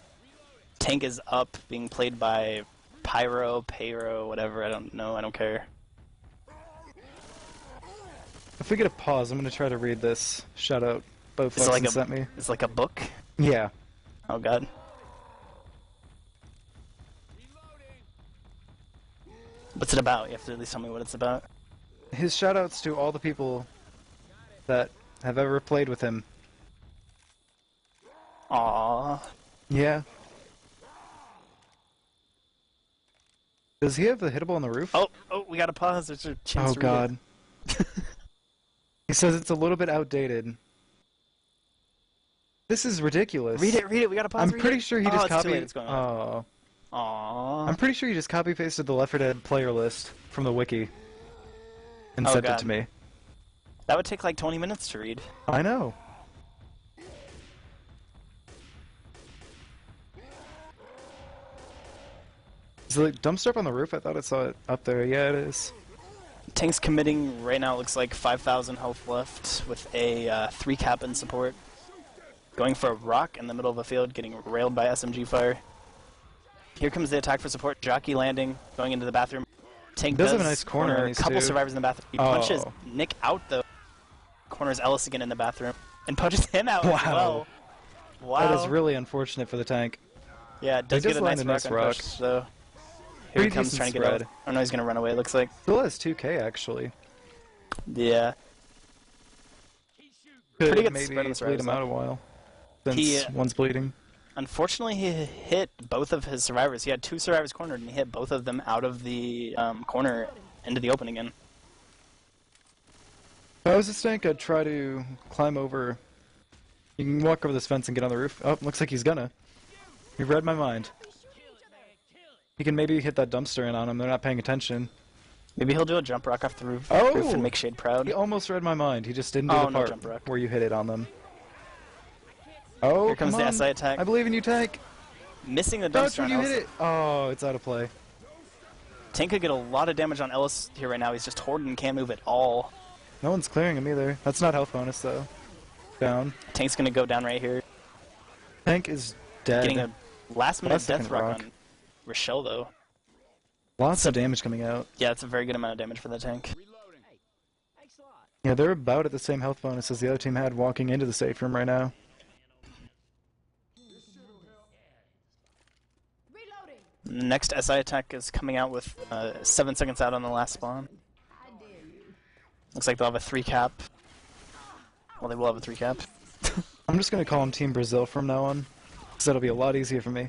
B: Tank is up, being played by Pyro, whatever. I don't know. I don't care.
A: If we get a pause, I'm gonna try to read this. Shout out Bowflexin
B: like
A: sent me.
B: It's like a book.
A: Yeah.
B: Oh god. What's it about? You have to at least tell me what it's about.
A: His shoutouts to all the people that have ever played with him.
B: Aww.
A: Yeah. Does he have the hittable on the roof?
B: Oh, we gotta pause. There's a chance
A: Oh
B: to read
A: god.
B: it.
A: He says it's a little bit outdated. This is ridiculous.
B: Read it. We gotta pause.
A: I'm
B: read
A: pretty
B: it.
A: sure he
B: Oh,
A: just
B: it's too
A: copied.
B: late, it's going on.
A: Oh.
B: Aww.
A: I'm pretty sure he just copy pasted the Left 4 Dead player list from the wiki and
B: Oh,
A: sent
B: God.
A: it to me.
B: That would take like 20 minutes to read.
A: I know. Is the dumpster up on the roof? I thought I saw it up there. Yeah, it is.
B: Tank's committing right now. It looks like 5,000 health left with a 3-cap in support. Going for a rock in the middle of the field, getting railed by SMG fire. Here comes the attack for support. Jockey landing, going into the bathroom. Tank
A: does have a nice corner on these
B: couple
A: two.
B: survivors in the bathroom. He punches Nick out though. Corners Ellis again in the bathroom and punches him out as well. Wow.
A: That is really unfortunate for the tank.
B: Yeah, it does
A: They
B: get
A: just
B: a nice
A: land a nice
B: rock on
A: rock.
B: push, though. Here
A: Pretty
B: he comes
A: decent
B: trying to get out.
A: spread.
B: Oh no, he's gonna run away. It looks like.
A: Still has 2k actually.
B: Yeah.
A: Could
B: Pretty good
A: maybe
B: spread on the
A: bleed him
B: survivors,
A: out a while. Since
B: He,
A: one's bleeding.
B: Unfortunately, he hit both of his survivors. He had 2 survivors cornered, and he hit both of them out of the corner into the open again.
A: If I was this tank, I'd try to climb over. You can walk over this fence and get on the roof. Oh, looks like he's gonna. You've read my mind. He can maybe hit that dumpster in on him. They're not paying attention.
B: Maybe he'll do a jump rock off the roof,
A: Oh!
B: and make Shade proud.
A: He almost read my mind. He just didn't do
B: Oh,
A: the
B: no
A: part
B: jump rock.
A: where you hit it on them. Oh,
B: Here comes
A: come
B: the
A: on.
B: SI attack.
A: I believe in you, tank.
B: Missing the
A: Dodge
B: dumpster
A: when
B: on
A: you
B: Ellis.
A: hit it. Oh, it's out of play.
B: Tank could get a lot of damage on Ellis here right now. He's just hoarding and can't move at all.
A: No one's clearing him either. That's not health bonus though. Down.
B: Tank's gonna go down right here.
A: Tank is dead.
B: Getting a last-minute
A: Last
B: death
A: second
B: rock
A: rock.
B: on Rochelle, though.
A: Lots of damage coming out.
B: Yeah, it's a very good amount of damage for the tank.
C: Thanks a lot.
A: Yeah, they're about at the same health bonus as the other team had walking into the safe room right now.
C: Reloading.
B: Next SI attack is coming out with 7 seconds out on the last spawn. Looks like they'll have a 3-cap. Well, they will have a 3-cap.
A: I'm just gonna call him Team Brazil from now on, because that'll be a lot easier for me.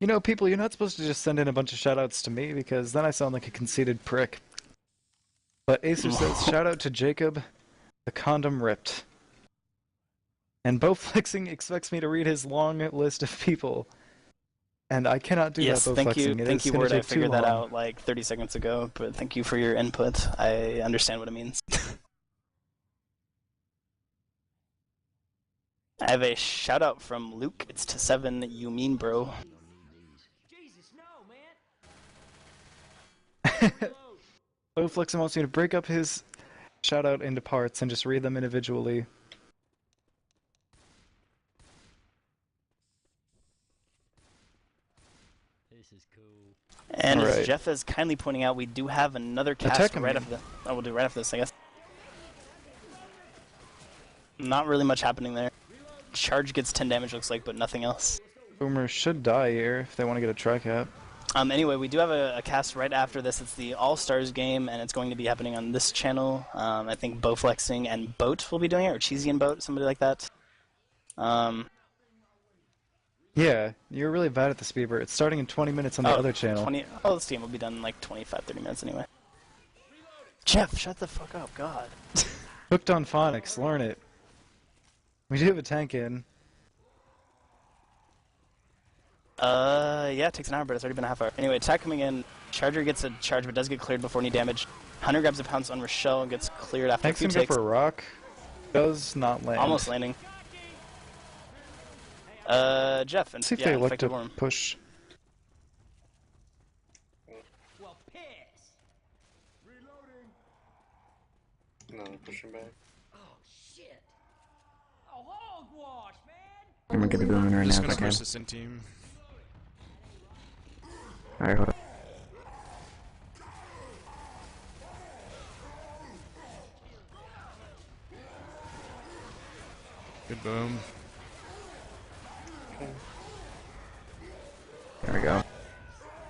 A: You know, people, you're not supposed to just send in a bunch of shoutouts to me because then I sound like a conceited prick. But Acer says, shout out to Jacob, the condom ripped. And Bowflexing expects me to read his long list of people. And I cannot do that, Bowflexing.
B: Thank you.
A: It
B: Thank
A: is
B: you,
A: gonna
B: Ward. I
A: take too
B: figured that
A: long.
B: out like 30 seconds ago, but thank you for your input. I understand what it means. I have a shout out from Luke. It's to 7. You mean, bro?
C: Jesus, no, man.
A: Bowflexing wants me to break up his shout out into parts and just read them individually.
C: This is cool.
B: And as
A: Alright.
B: Jeff is kindly pointing out, we do have another cast
A: Attack
B: right
A: him.
B: after this. Oh, we'll do right after this, I guess. Not really much happening there. Charge gets 10 damage, looks like, but nothing else.
A: Boomer should die here if they want to get a tri-cap.
B: Anyway, we do have a cast right after this. It's the All-Stars game, and it's going to be happening on this channel. I think Bowflexing and Boat will be doing it, or Cheesy and Boat, somebody like that.
A: Yeah, you're really bad at the speedbird. It's starting in 20 minutes on the other channel.
B: This game will be done in like 25-30 minutes anyway. Jeff, shut the fuck up, God.
A: Hooked on phonics, learn it. We do have a tank in.
B: Yeah, it takes an hour, but it's already been a half hour. Anyway, attack coming in. Charger gets a charge, but does get cleared before any damage. Hunter grabs a pounce on Rochelle and gets cleared after
A: Tank's
B: a few
A: gonna go
B: takes.
A: for a rock. Does not land.
B: Almost landing. Jeff, and
A: Let's see if
B: yeah,
A: they look
B: effective
A: to
B: worm.
A: push.
C: Well, piss.
F: No, pushing back.
C: Oh, shit. Oh, hogwash, man.
D: I'm gonna get the boom in right
E: I'm
D: now
E: just
D: if I
E: gonna
D: can.
E: push this in team.
D: Alright, hold up.
E: Good boom.
D: There we go.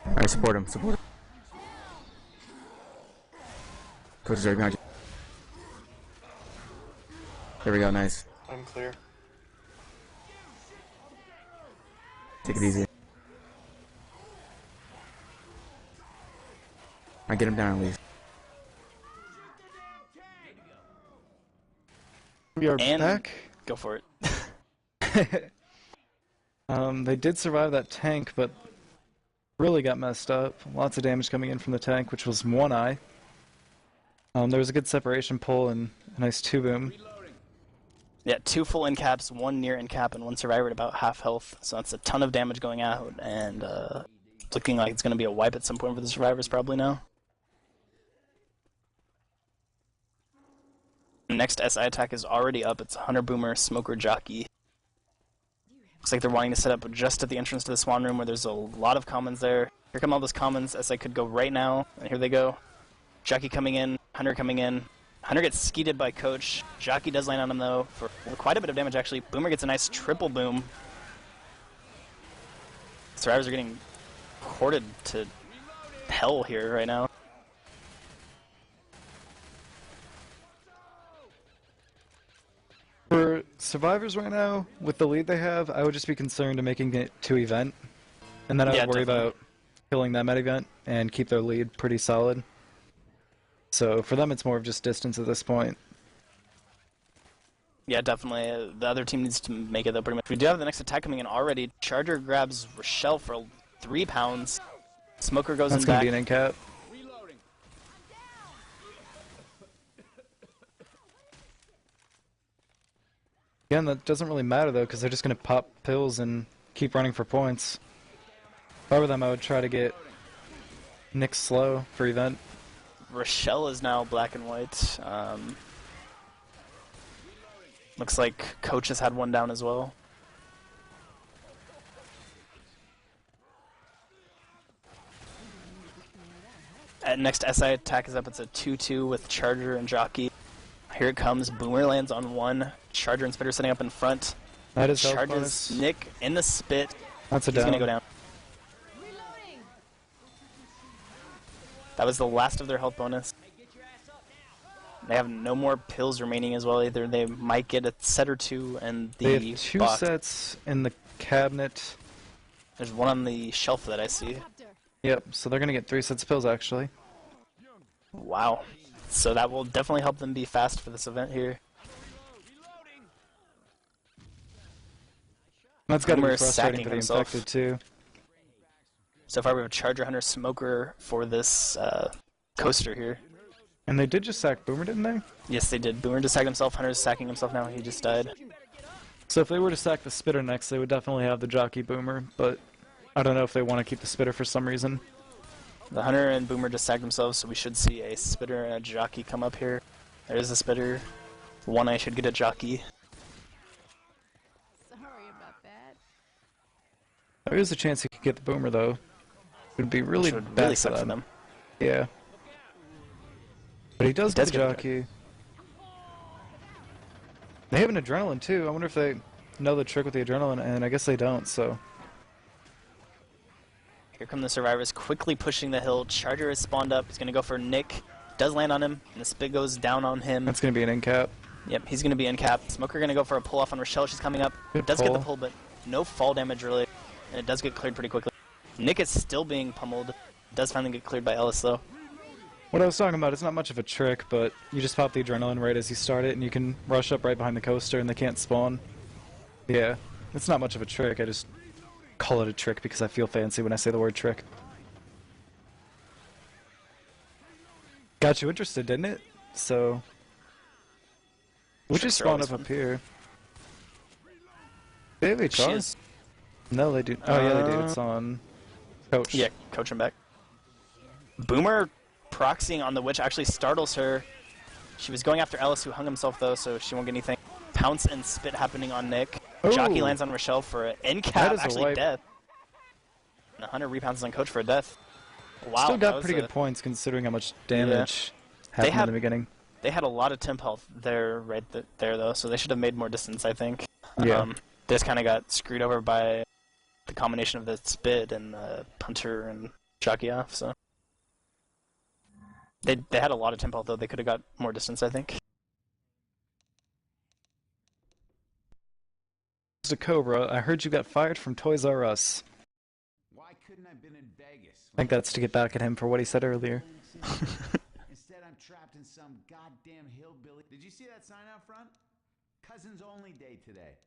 D: Alright, support him, support him. Push there, behind you. There we go, nice.
F: I'm clear.
D: Take it easy. I get him down at least.
A: We are
B: And
A: back.
B: go for it.
A: They did survive that tank, but really got messed up. Lots of damage coming in from the tank, which was one eye. There was a good separation pull and a nice 2-boom.
B: Yeah, 2 full in caps, 1 near in cap, and 1 survivor at about half health. So that's a ton of damage going out, and it's looking like it's going to be a wipe at some point for the survivors probably now. Next SI attack is already up. It's Hunter Boomer, Smoker Jockey. Looks like they're wanting to set up just at the entrance to the Swan Room where there's a lot of commons there. Here come all those commons. SI could go right now, and here they go. Jockey coming in, Hunter coming in. Hunter gets skeeted by Coach. Jockey does land on him though for quite a bit of damage actually. Boomer gets a nice triple boom. Survivors are getting courted to hell here right now.
A: For survivors right now, with the lead they have, I would just be concerned of making it to event. And then I would
B: Yeah,
A: worry
B: definitely.
A: about killing them at event and keep their lead pretty solid. So for them, it's more of just distance at this point.
B: Yeah, definitely. The other team needs to make it though pretty much. We do have the next attack coming in already. Charger grabs Rochelle for 3 pounds. Smoker goes
A: That's
B: in
A: going
B: back.
A: to be an end cap. Again, that doesn't really matter though, because they're just going to pop pills and keep running for points. If I were them, I would try to get Nick slow for event.
B: Rochelle is now black and white. Looks like Coach has had 1 down as well. Next SI attack is up. It's a 2-2 with Charger and Jockey. Here it comes. Boomer lands on 1. Charger and Spitter setting up in front.
A: That is health
B: Charges
A: bonus.
B: Nick in the spit.
A: That's a
B: He's
A: down.
B: gonna go down. That was the last of their health bonus. They have no more pills remaining as well either. They might get a set or 2 and
A: They
B: the
A: have 2
B: box.
A: sets in the cabinet.
B: There's one on the shelf that I see.
A: Yep, so they're gonna get 3 sets of pills actually.
B: Wow. So that will definitely help them be fast for this event here.
A: That's gotta be
B: Boomer's
A: frustrating
B: sacking
A: for the
B: himself.
A: infected too.
B: So far we have a Charger Hunter Smoker for this coaster here.
A: And they did just sack Boomer, didn't they?
B: Yes, they did. Boomer just sacked himself. Hunter's sacking himself now. He just died.
A: So if they were to sack the Spitter next, they would definitely have the jockey Boomer, but I don't know if they want to keep the Spitter for some reason.
B: The Hunter and Boomer just sacked themselves, so we should see a Spitter and a jockey come up here. There's a Spitter. One I should get a jockey.
H: Sorry about that.
A: There is a chance he could get the Boomer though. It would be really
B: Which would
A: bad
B: really
A: for
B: suck
A: them.
B: for them.
A: Yeah. But he does get the
B: get a
A: jockey. They have an adrenaline too. I wonder if they know the trick with the adrenaline, and I guess they don't, so.
B: Here come the survivors, quickly pushing the hill. Charger is spawned up. He's going to go for Nick. Does land on him, and the spit goes down on him.
A: That's going to be an end cap.
B: Yep, he's going to be in cap. Smoker going to go for a pull off on Rochelle. She's coming up.
A: Good
B: Does get the
A: pull.
B: pull, but no fall damage really. And it does get cleared pretty quickly. Nick is still being pummeled. Does finally get cleared by Ellis though.
A: What I was talking about, it's not much of a trick, but you just pop the adrenaline right as you start it, and you can rush up right behind the coaster, and they can't spawn. Yeah, it's not much of a trick. I just call it a trick because I feel fancy when I say the word trick. Got you interested, didn't it? So, we just
B: Tricks are
A: spawn
B: always
A: up
B: fun.
A: here. They have
B: She
A: HR?
B: is.
A: No, they do. Oh yeah, they do. It's on Coach.
B: Yeah, coach him back. Boomer proxying on the witch actually startles her. She was going after Ellis, who hung himself though, so she won't get anything. Pounce and spit happening on Nick. Jockey
A: Ooh.
B: lands on Rochelle for an end
A: That
B: cap,
A: is a
B: actually
A: wipe.
B: death. And 100 rebounds on coach for a death. Wow,
A: Still
B: that
A: got
B: was
A: pretty
B: a-
A: good points considering how much damage happened
B: had-
A: in the beginning.
B: They had a lot of temp health there, there though, so they should have made more distance, I think.
A: Yeah.
B: They just kind of got screwed over by the combination of the spit and the punter and jockey off. So they had a lot of temp health though. They could have got more distance, I think.
A: Mr. Cobra, I heard you got fired from Toys R Us.
I: Why couldn't I have been in Vegas?
A: I think that's to get back at him for what he said earlier.
I: Instead, I'm trapped in some goddamn hillbilly. Did you see that sign out front? Cousins only day today.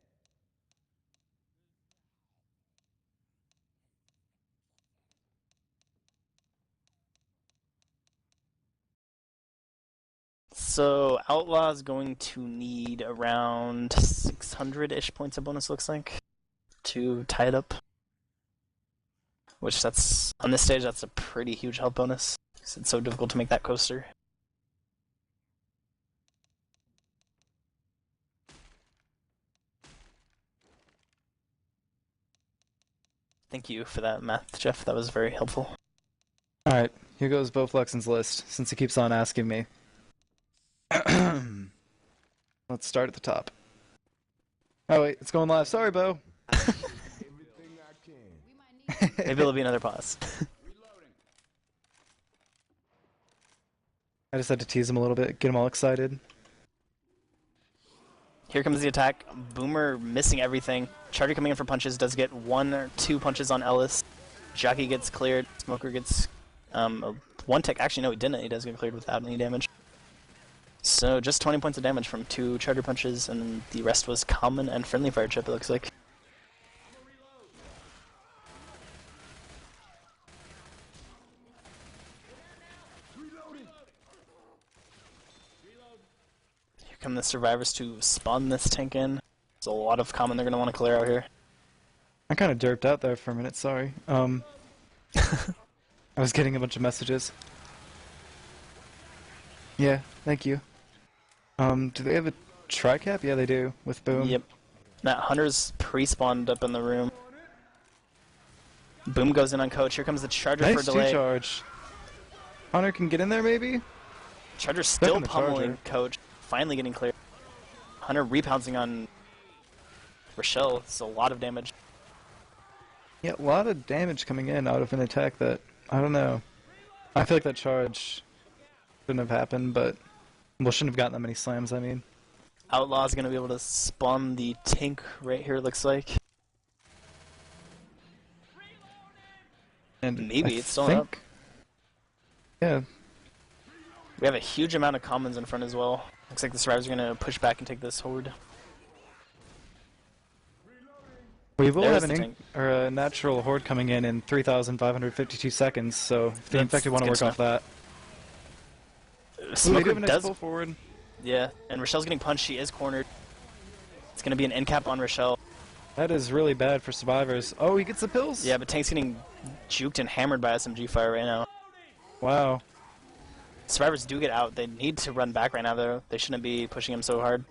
B: So Outlaws going to need around 600-ish points of bonus, looks like, to tie it up. Which that's on this stage, that's a pretty huge health bonus. 'Cause it's so difficult to make that coaster. Thank you for that math, Jeff. That was very helpful.
A: Alright, here goes Bo Flexen's list, since he keeps on asking me. Let's start at the top. Oh wait, it's going live. Sorry, Bo.
B: Maybe there'll be another pause.
A: I just had to tease him a little bit, get him all excited.
B: Here comes the attack. Boomer missing everything. Charger coming in for punches. Does get 1 or 2 punches on Ellis. Jockey gets cleared. Smoker gets one tick. Actually, no, he didn't. He does get cleared without any damage. So just 20 points of damage from 2 Charger punches, and the rest was common and friendly fire chip, it looks like. Here come the survivors to spawn this tank in. There's a lot of common they're going to want to clear out here.
A: I kind of derped out there for a minute, sorry. I was getting a bunch of messages. Yeah, thank you. Do they have a tri-cap? Yeah, they do, with Boom.
B: Yep. That Hunter's pre-spawned up in the room. Boom goes in on Coach. Here comes the Charger
A: Nice
B: for delay.
A: two-charge. Hunter can get in there, maybe?
B: Charger's still
A: in the
B: pummeling
A: Charger.
B: Coach. Finally getting clear. Hunter repouncing on Rochelle. It's a lot of damage.
A: Yeah, a lot of damage coming in out of an attack that, I don't know. I feel like that charge shouldn't have happened, but, well, shouldn't have gotten that many slams, I mean.
B: Outlaw's going to be able to spawn the tank right here, looks like.
A: And
B: Maybe it's still up.
A: Yeah.
B: We have a huge amount of commons in front as well. Looks like the survivors are going to push back and take this horde.
A: We will
B: There's
A: have a natural horde coming in 3,552 seconds, so if the infected want to work off that.
B: Smoker
A: does pull forward.
B: Yeah, and Rochelle's getting punched. She is cornered. It's going to be an end cap on Rochelle.
A: That is really bad for survivors. Oh, he gets the pills?
B: Yeah, but Tank's getting juked and hammered by SMG fire right now.
A: Wow.
B: Survivors do get out. They need to run back right now, though. They shouldn't be pushing him so hard.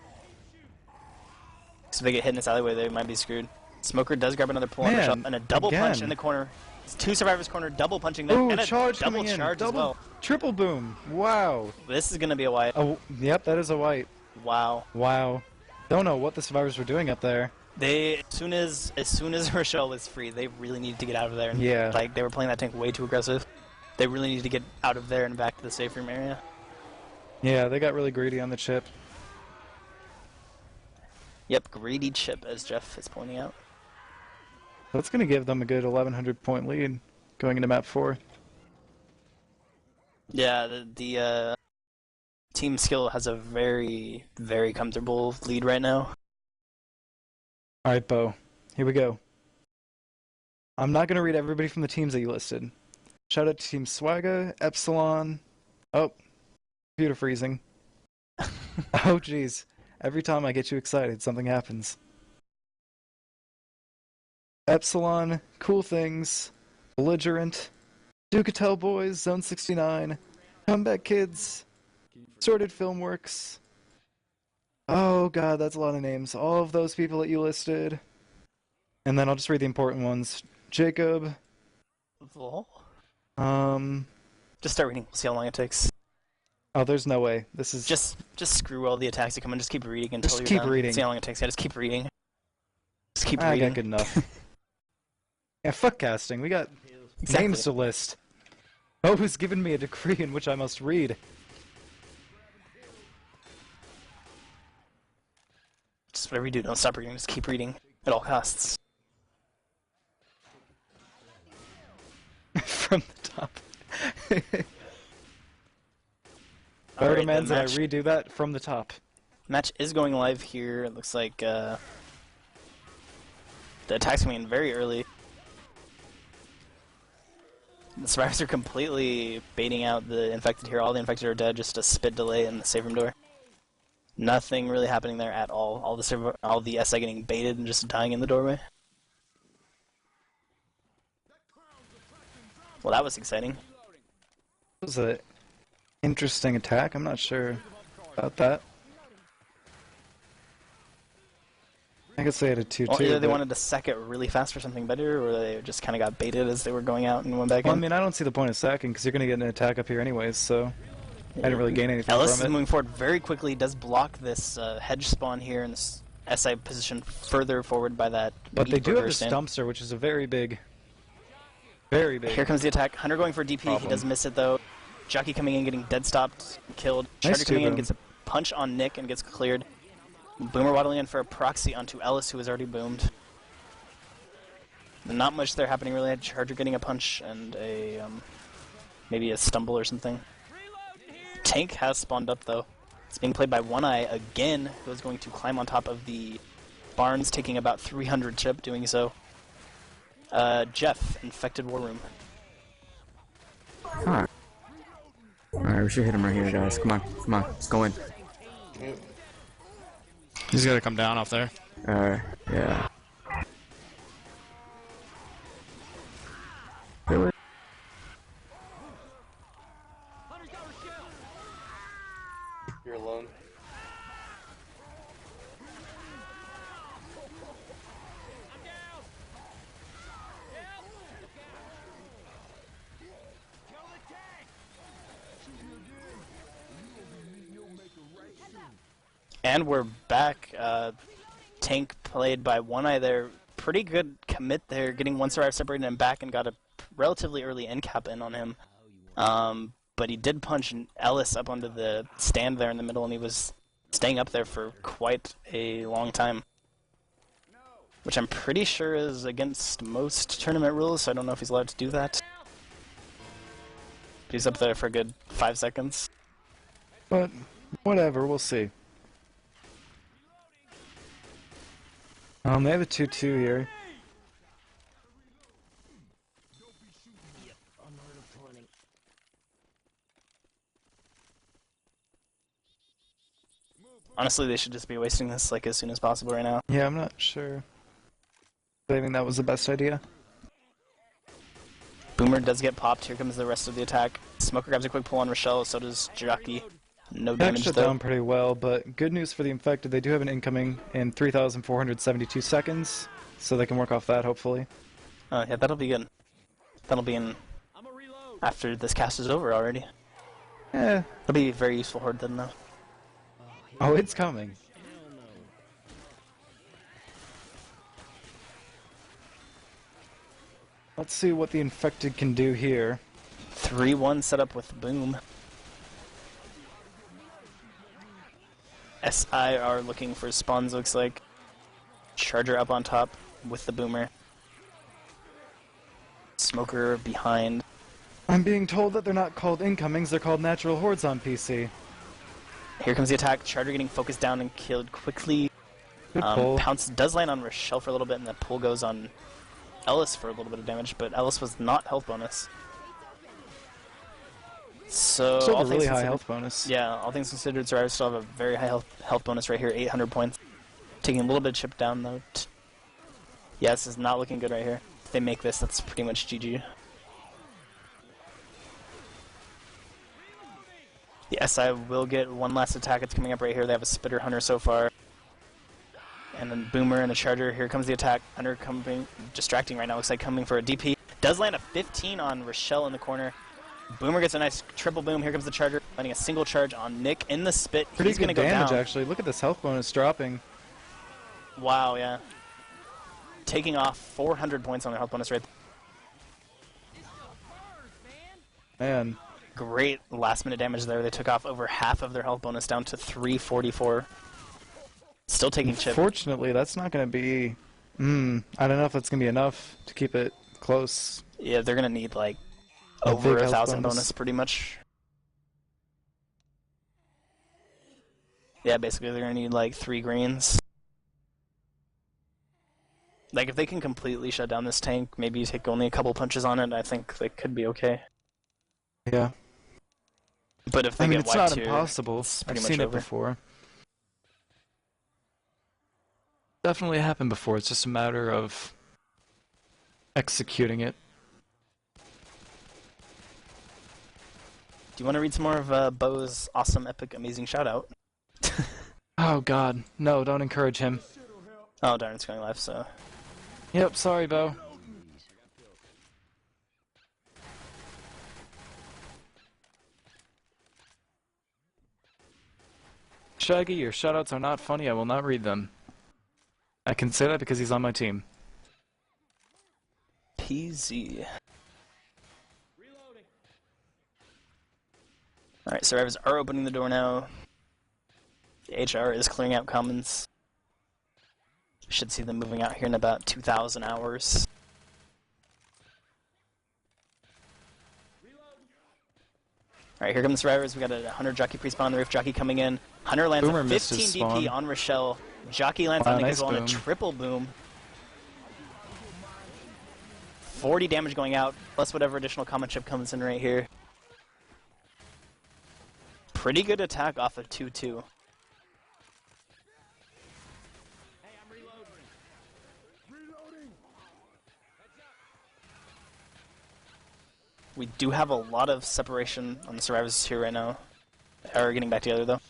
B: So if they get hit in this alleyway, they might be screwed. Smoker does grab another pull on Rochelle, and a double punch in the corner. It's two survivors corner, double punching them, and a
A: charge
B: double
A: coming in.
B: charge as well.
A: Triple boom. Wow.
B: This is going to be a white.
A: Oh, yep, that is a white.
B: Wow.
A: Wow. Don't know what the survivors were doing up there.
B: They, as soon as Rochelle was free, they really needed to get out of there. And,
A: yeah.
B: Like, they were playing that tank way too aggressive. They really needed to get out of there and back to the safe room area.
A: Yeah, they got really greedy on the chip.
B: Yep, greedy chip, as Jeff is pointing out.
A: That's going to give them a good 1,100 point lead going into map 4.
B: Yeah, the team skill has a very, very comfortable lead right now.
A: Alright, Bo. Here we go. I'm not going to read everybody from the teams that you listed. Shout out to Team Swagga, Epsilon. Oh, computer freezing. Oh, jeez. Every time I get you excited, something happens. Epsilon, Cool Things, Belligerent, Ducatel Boys, Zone 69, Comeback Kids, Sorted Filmworks. Oh god, that's a lot of names. All of those people that you listed. And then I'll just read the important ones. Jacob.
B: Just start reading. We'll see how long it takes.
A: Oh, there's no way. This is
B: just screw all the attacks that come in. Just keep reading until
A: just
B: you're
A: keep
B: done.
A: reading.
B: See how long it takes. Yeah, just keep reading. Just keep
A: I
B: reading.
A: got good enough. Yeah, fuck casting. We got names to list. Oh, who's given me a decree in which I must read?
B: Just whatever you do, don't stop reading. Just keep reading at all costs.
A: From the top. I
B: Alright,
A: recommend that I redo that from the top.
B: Match is going live here. It looks like the attack's coming in very early. The survivors are completely baiting out the infected here. All the infected are dead, just a spit delay in the safe room door. Nothing really happening there at all. All the SI getting baited and just dying in the doorway. Well, that was exciting.
A: That was an interesting attack. I'm not sure about that. I guess they had a 2-2.
B: Well, either they wanted to sack it really fast or something better, or they just kind of got baited as they were going out and went back in.
A: I mean, I don't see the point of sacking, because you're going to get an attack up here anyways, so I didn't really gain anything
B: Ellis
A: from
B: is
A: it.
B: moving forward very quickly, does block this hedge spawn here in this SI position further forward by that.
A: But they do have the
B: stand.
A: Stumpster, which is a very big... Very big.
B: Here comes the attack. Hunter going for DP,
A: problem.
B: He does miss it though. Jockey coming in, getting dead stopped, killed.
A: Nice
B: Charger coming in,
A: two-boom.
B: gets a punch on Nick and gets cleared. Boomer waddling in for a proxy onto Ellis, who has already boomed. Not much there happening really. Charger getting a punch and a maybe a stumble or something. Tank has spawned up though. It's being played by One Eye again, who is going to climb on top of the barns, taking about 300 chip doing so. Jeff, Infected War Room.
D: Alright. Alright, we should hit him right here, guys. Come on, let's go in.
E: He's gotta come down off there.
D: Yeah. Do it.
F: You're alone.
B: And we're back. Tank played by One Eye there. Pretty good commit there, getting one survivor separated and back and got a relatively early end cap in on him. But he did punch Ellis up onto the stand there in the middle, and he was staying up there for quite a long time. Which I'm pretty sure is against most tournament rules, so I don't know if he's allowed to do that. He's up there for a good 5 seconds.
A: But whatever, we'll see. They have a 2-2 here.
B: Honestly, they should just be wasting this like as soon as possible right now.
A: Yeah, I'm not sure. I think that was the best idea.
B: Boomer does get popped. Here comes the rest of the attack. Smoker grabs a quick pull on Rochelle, so does Jockey. No damage
A: Shut
B: though.
A: down pretty well, but good news for the infected. They do have an incoming in 3,472 seconds, so they can work off that hopefully.
B: Oh yeah, that'll be good. That'll be in after this cast is over already.
A: Eh.
B: That'll be very useful horde then though.
A: Oh, it's coming. Let's see what the infected can do here.
B: 3-1 setup with Boom. SI are looking for spawns, looks like. Charger up on top with the Boomer. Smoker behind.
A: I'm being told that they're not called incomings, they're called natural hordes on PC.
B: Here comes the attack. Charger getting focused down and killed quickly.
A: Good pull.
B: Pounce does land on Rochelle for a little bit, and the pull goes on Ellis for a little bit of damage, but Ellis was not health bonus. So
A: Still
B: all
A: a
B: things
A: really high
B: considered,
A: health bonus.
B: Yeah, all things considered, Survivors still have a very high health bonus right here, 800 points. Taking a little bit of chip down though. Yeah, this is not looking good right here. If they make this, that's pretty much GG. The SI will get one last attack. It's coming up right here. They have a Spitter Hunter so far. And then Boomer and the Charger. Here comes the attack. Hunter coming, distracting right now. Looks like coming for a DP. Does land a 15 on Rochelle in the corner. Boomer gets a nice triple boom. Here comes the Charger. Landing a single charge on Nick in the spit.
A: Pretty
B: He's
A: good
B: going to go
A: damage,
B: down.
A: actually. Look at this health bonus dropping.
B: Wow, yeah. Taking off 400 points on their health bonus right there.
A: Man.
B: Great last minute damage there. They took off over half of their health bonus down to 344. Still taking chip.
A: Fortunately, that's not going to be... I don't know if that's going to be enough to keep it close.
B: Yeah, they're going to need like
A: A
B: over
A: big health
B: 1,000
A: bonus.
B: bonus pretty much. Yeah, basically they're going to need like 3 greens. Like if they can completely shut down this tank, maybe take only a couple punches on it, I think they could be okay.
A: Yeah.
B: But if they get
A: it's
B: wiped
A: not
B: here,
A: impossible.
B: it's
A: I've
B: pretty much
A: seen it
B: over.
A: before. Definitely happened before. It's just a matter of executing it.
B: Do you want to read some more of Bo's awesome, epic, amazing shoutout?
A: Oh god. No, don't encourage him.
B: Oh darn, it's going live, so...
A: Yep, sorry, Bo. Shaggy, your shoutouts are not funny. I will not read them. I can say that because he's on my team.
B: PZ. Alright, survivors are opening the door now. The HR is clearing out commons. Should see them moving out here in about 2,000 hours. Alright, here come the survivors. We got a Hunter Jockey pre-spawn on the roof. Jockey coming in. Hunter lands
A: Boomer
B: a
A: missed
B: 15
A: his
B: DP
A: spawn.
B: on Rochelle. Jockey lands
A: Wow,
B: on Nick
A: nice
B: as well on a
A: boom.
B: triple boom. 40 damage going out, plus whatever additional common chip comes in right here. Pretty good attack off of 2-2. We do have a lot of separation on the survivors here right now. Are getting back together though.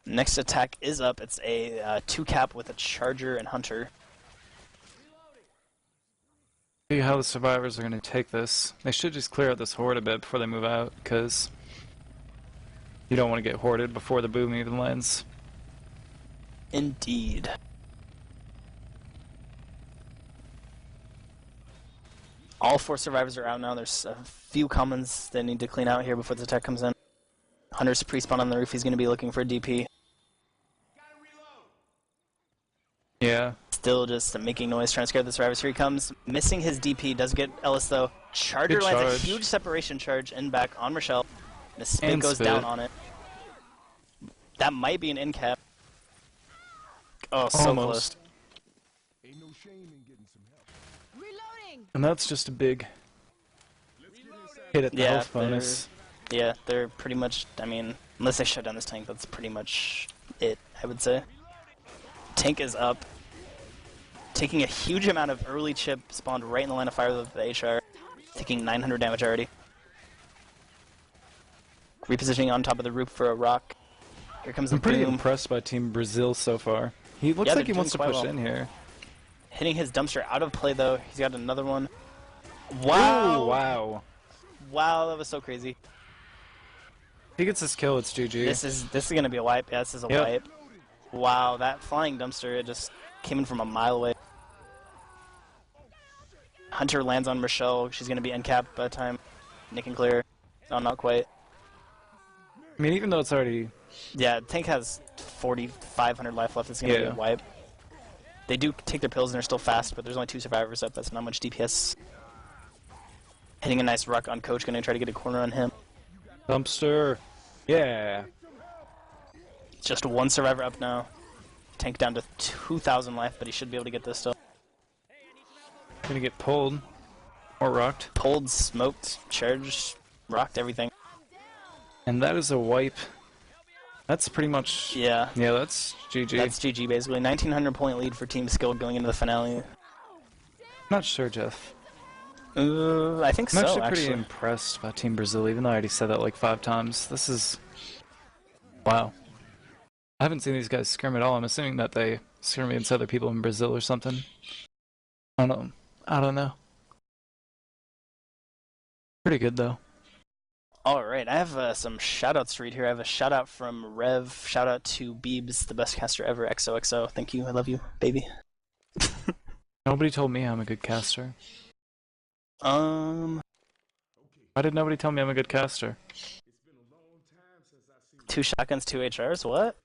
B: Next attack is up. It's a 2-cap with a Charger and Hunter.
A: See how the survivors are going to take this. They should just clear out this horde a bit before they move out, because you don't want to get hoarded before the boom even lands.
B: Indeed. All 4 survivors are out now. There's a few commons that need to clean out here before the attack comes in. Hunter's pre-spawn on the roof. He's going to be looking for a DP.
A: Yeah, Yeah.
B: Still just making noise, trying to scare the survivors. Here he comes, missing his DP. Does get Ellis though. Charger
A: Good
B: lands a
A: charge.
B: huge separation charge in back on Rochelle. The spit
A: And
B: goes
A: spit.
B: down on it. That might be an in cap. Oh, so
A: Almost.
B: close.
A: And that's just a big hit at the
B: Yeah,
A: health bonus.
B: Yeah, they're pretty much, I mean, unless they shut down this tank, that's pretty much it, I would say. Tank is up. Taking a huge amount of early chip, spawned right in the line of fire with the HR. Taking 900 damage already. Repositioning on top of the roof for a rock. Here comes the
A: I'm pretty
B: boom.
A: impressed by Team Brazil so far. He looks
B: Yeah,
A: like he
B: they're
A: wants to
B: doing
A: push
B: quite
A: in here.
B: Hitting his dumpster out of play though. He's got another one. Wow!
A: Ooh, wow.
B: Wow, that was so crazy.
A: If he gets this kill, it's GG.
B: This is gonna be a wipe. Yeah, this is a
A: Yep.
B: wipe. Wow, that flying dumpster, it just came in from a mile away. Hunter lands on Rochelle. She's gonna be end cap by the time Nick and clear. No, not quite.
A: I mean, even though it's already...
B: Yeah, tank has 4,500 life left. It's gonna be a wipe. They do take their pills and they're still fast, but there's only 2 survivors up. That's not much DPS. Hitting a nice ruck on Coach. Gonna try to get a corner on him.
A: Dumpster. Yeah.
B: Just 1 survivor up now. Tank down to 2,000 life, but he should be able to get this still.
A: Gonna get pulled. Or rocked.
B: Pulled, smoked, charged, rocked, everything.
A: And that is a wipe. That's pretty much...
B: Yeah.
A: Yeah, that's GG.
B: That's GG basically. 1,900 point lead for Team Skill going into the finale.
A: Not sure, Jeff.
B: I think
A: I'm
B: so,
A: actually pretty impressed by Team Brazil, even though I already said that like 5 times. This is... Wow. I haven't seen these guys scrim at all. I'm assuming that they scrim against other people in Brazil or something. I don't know. Pretty good, though.
B: Alright, I have some shoutouts to read here. I have a shoutout from Rev. Shout out to Beebs, the best caster ever. XOXO. Thank you. I love you, baby.
A: Nobody told me I'm a good caster. Why did nobody tell me I'm a good caster?
B: 2 shotguns, 2 HRs? What?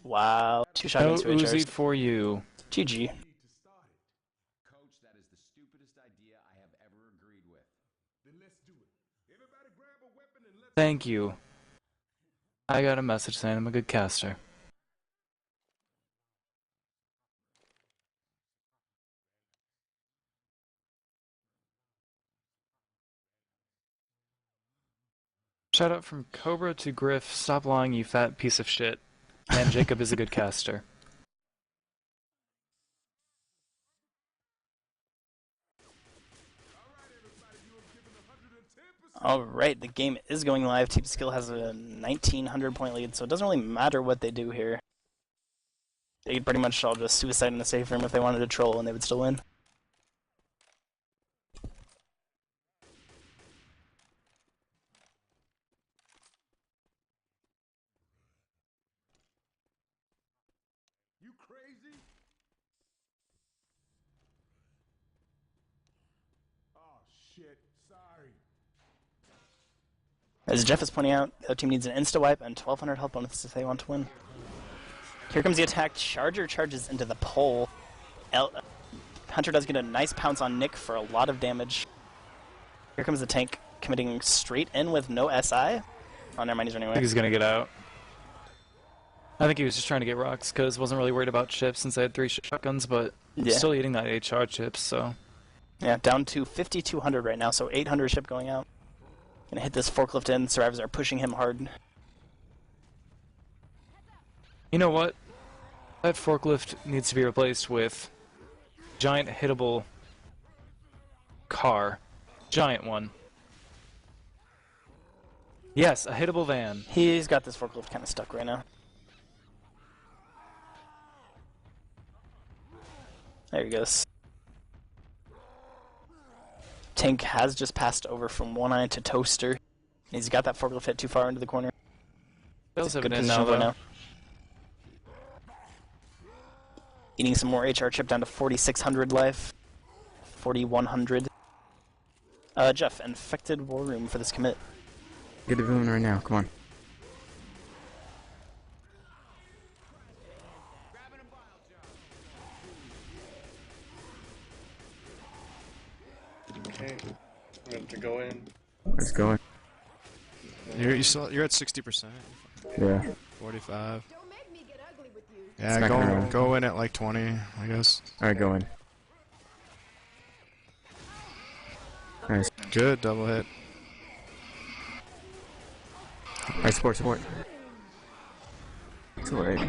B: Wow. 2 shotguns, 2
A: No
B: HRs.
A: Uzi for you.
B: GG.
I: Coach, that is the stupidest idea I have ever agreed with.
A: Thank you. I got a message saying I'm a good caster. Shout out from Cobra to Griff. Stop lying, you fat piece of shit. And Jacob is a good caster.
B: Alright, the game is going live. Team Skill has a 1,900 point lead, so it doesn't really matter what they do here. They could pretty much all just suicide in the safe room if they wanted to troll and they would still win.
I: You crazy? Oh shit, sorry.
B: As Jeff is pointing out, the other team needs an insta-wipe and 1,200 health bonus if they want to win. Here comes the attack. Charger charges into the pole. Hunter does get a nice pounce on Nick for a lot of damage. Here comes the tank committing straight in with no SI. Oh, never mind, he's running
A: I
B: away.
A: think he's gonna get out. I think he was just trying to get rocks because wasn't really worried about chips since I had 3 shotguns, but
B: Yeah.
A: still eating that HR chips, so...
B: Yeah, down to 5,200 right now, so 800 ship going out. Gonna hit this forklift in. Survivors are pushing him hard.
A: You know what? That forklift needs to be replaced with giant hittable car. Giant one. Yes, a hittable van.
B: He's got this forklift kind of stuck right now. There he goes. Tank has just passed over from One Eye to Toaster. He's got that forklift hit too far into the corner.
A: Does have
B: Good
A: it in
B: position
A: now,
B: for
A: though.
B: Eating some more HR chip down to 4,600 life. 4,100. Jeff, infected war room for this commit.
D: Get the boom right now, come on.
F: Okay. I'm going to go in.
D: Let's go in.
E: You're at 60%.
D: Yeah.
E: 45.
H: Don't make me get ugly with you.
E: Yeah,
D: Smack it around.
E: go in at like 20, I guess.
D: Alright, go in. Nice.
E: Good double hit.
D: Alright, support. It's alright.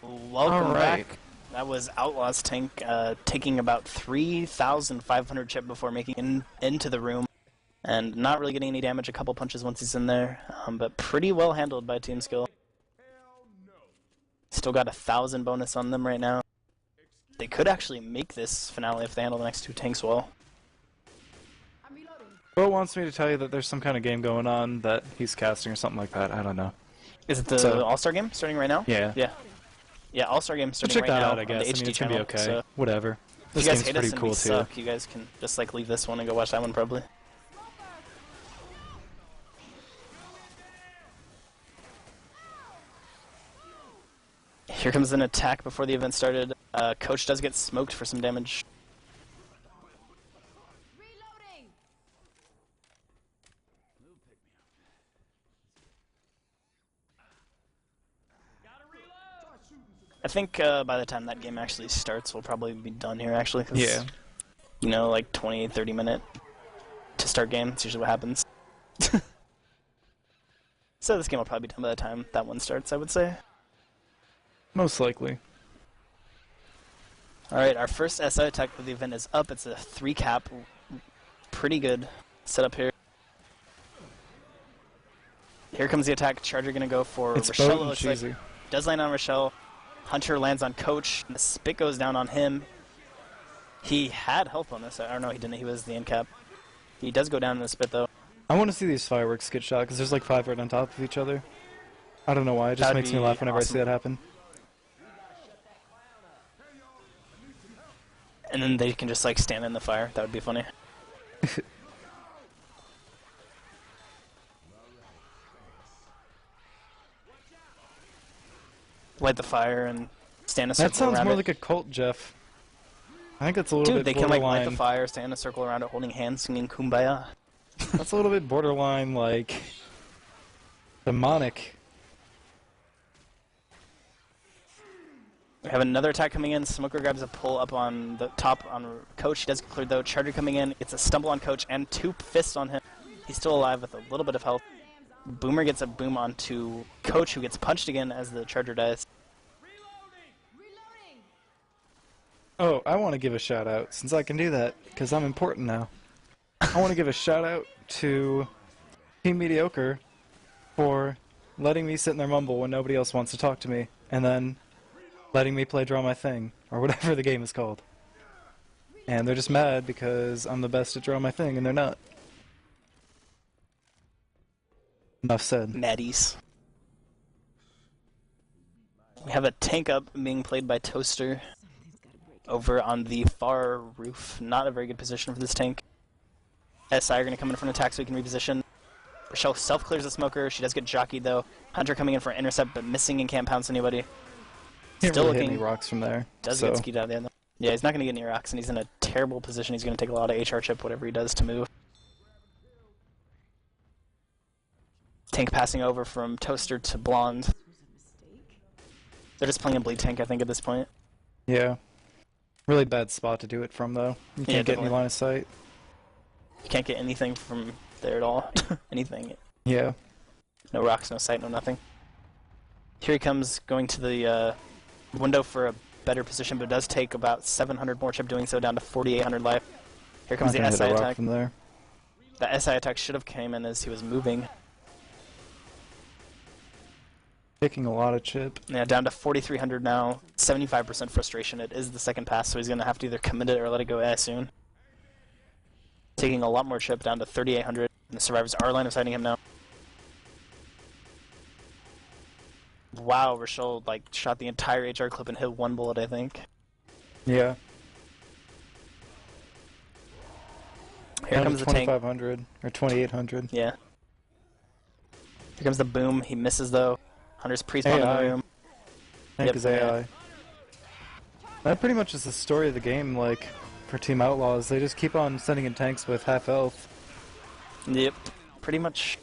B: Welcome
A: Alright.
B: back. That was Outlaws tank taking about 3,500 chip before making into the room. And not really getting any damage, a couple punches once he's in there. But pretty well handled by Team Skill. Still got 1,000 bonus on them right now. They could actually make this finale if they handle the next two tanks well.
A: Bo wants me to tell you that there's some kind of game going on that he's casting or something like that. I don't know.
B: Is it the All-Star game starting right now?
A: Yeah.
B: Yeah, All-Star game starting
A: Check
B: right
A: that
B: now
A: out, I
B: on
A: guess.
B: the HD
A: I mean, it
B: channel.
A: can be okay.
B: So
A: Whatever.
B: if
A: This
B: you guys
A: game's
B: hate us
A: pretty
B: and
A: cool
B: we
A: too.
B: suck, you guys can just like leave this one and go watch that one probably. Here comes an attack before the event started. Coach does get smoked for some damage.
H: Reloading.
B: I think by the time that game actually starts, we'll probably be done here actually. 'Cause,
A: Yeah.
B: you know, like 20, 30 minute to start game. That's usually what happens. So this game will probably be done by the time that one starts, I would say.
A: Most likely.
B: Alright, our first SI attack of the event is up. It's a 3 cap. Pretty good setup here. Here comes the attack. Charger gonna go for
A: It's
B: Rochelle.
A: Bo
B: It
A: and
B: looks like.
A: Cheesy.
B: Does land on Rochelle. Hunter lands on Coach. The spit goes down on him. He had health on this. I don't know, he didn't. He was the end cap. He does go down in the spit though.
A: I want to see these fireworks get shot because there's like 5 right on top of each other. I don't know why. It just
B: That'd
A: makes me
B: be
A: laugh whenever I
B: awesome.
A: see that happen.
B: And then they can just like stand in the fire. That would be funny. Light the fire and stand a circle
A: That sounds
B: around
A: more
B: it.
A: like a cult, Jeff. I think that's a little
B: Dude,
A: bit
B: they can like light
A: borderline.
B: the fire, stand in a circle around it, holding hands, singing Kumbaya.
A: That's a little bit borderline, like demonic.
B: We have another attack coming in. Smoker grabs a pull up on the top on Coach. He does get cleared though. Charger coming in. It's a stumble on Coach and 2 fists on him. He's still alive with a little bit of health. Boomer gets a boom onto Coach, who gets punched again as the Charger dies.
H: Reloading.
A: Oh, I want to give a shout out since I can do that because I'm important now. I want to give a shout out to Team Mediocre for letting me sit in their mumble when nobody else wants to talk to me, and then letting me play Draw My Thing, or whatever the game is called. And they're just mad because I'm the best at Draw My Thing, and they're not. Enough said.
B: Maddies. We have a tank up being played by Toaster over on the far roof. Not a very good position for this tank. SI are going to come in for an attack so we can reposition. Rochelle self-clears the Smoker. She does get jockeyed though. Hunter coming in for an intercept but missing and can't pounce anybody.
A: Can't
B: Still
A: really hit
B: looking.
A: any rocks from there.
B: Does
A: so.
B: get skied out there though. Yeah, he's not going to get any rocks and he's in a terrible position. He's going to take a lot of HR chip, whatever he does to move. Tank passing over from Toaster to Blonde. They're just playing a bleed tank, I think, at this point.
A: Yeah. Really bad spot to do it from, though. You can't get any
B: definitely.
A: line of sight.
B: You can't get anything from there at all. Anything.
A: Yeah.
B: No rocks, no sight, no nothing. Here he comes, going to the window for a better position, but does take about 700 more chip doing so, down to 4,800 life. Here comes
A: Not
B: the
A: gonna hit
B: SI
A: a rock
B: attack.
A: from there.
B: The SI attack should have came in as he was moving.
A: Taking a lot of chip.
B: Yeah, down to 4,300 now. 75% frustration. It is the second pass, so he's going to have to either commit it or let it go as soon. Taking a lot more chip, down to 3,800. And the survivors are line of sighting him now. Wow, Rochelle like shot the entire HR clip and hit 1 bullet, I think.
A: Yeah.
B: Here comes the tank.
A: 2,500 or 2,800.
B: Yeah. Here comes the boom. He misses though. Hunter's pre-spawn in the
A: AI.
B: room.
A: Tank
B: Yep,
A: is
B: yeah.
A: AI. That pretty much is the story of the game. Like, for Team Outlaws. They just keep on sending in tanks with half health.
B: Yep, pretty much.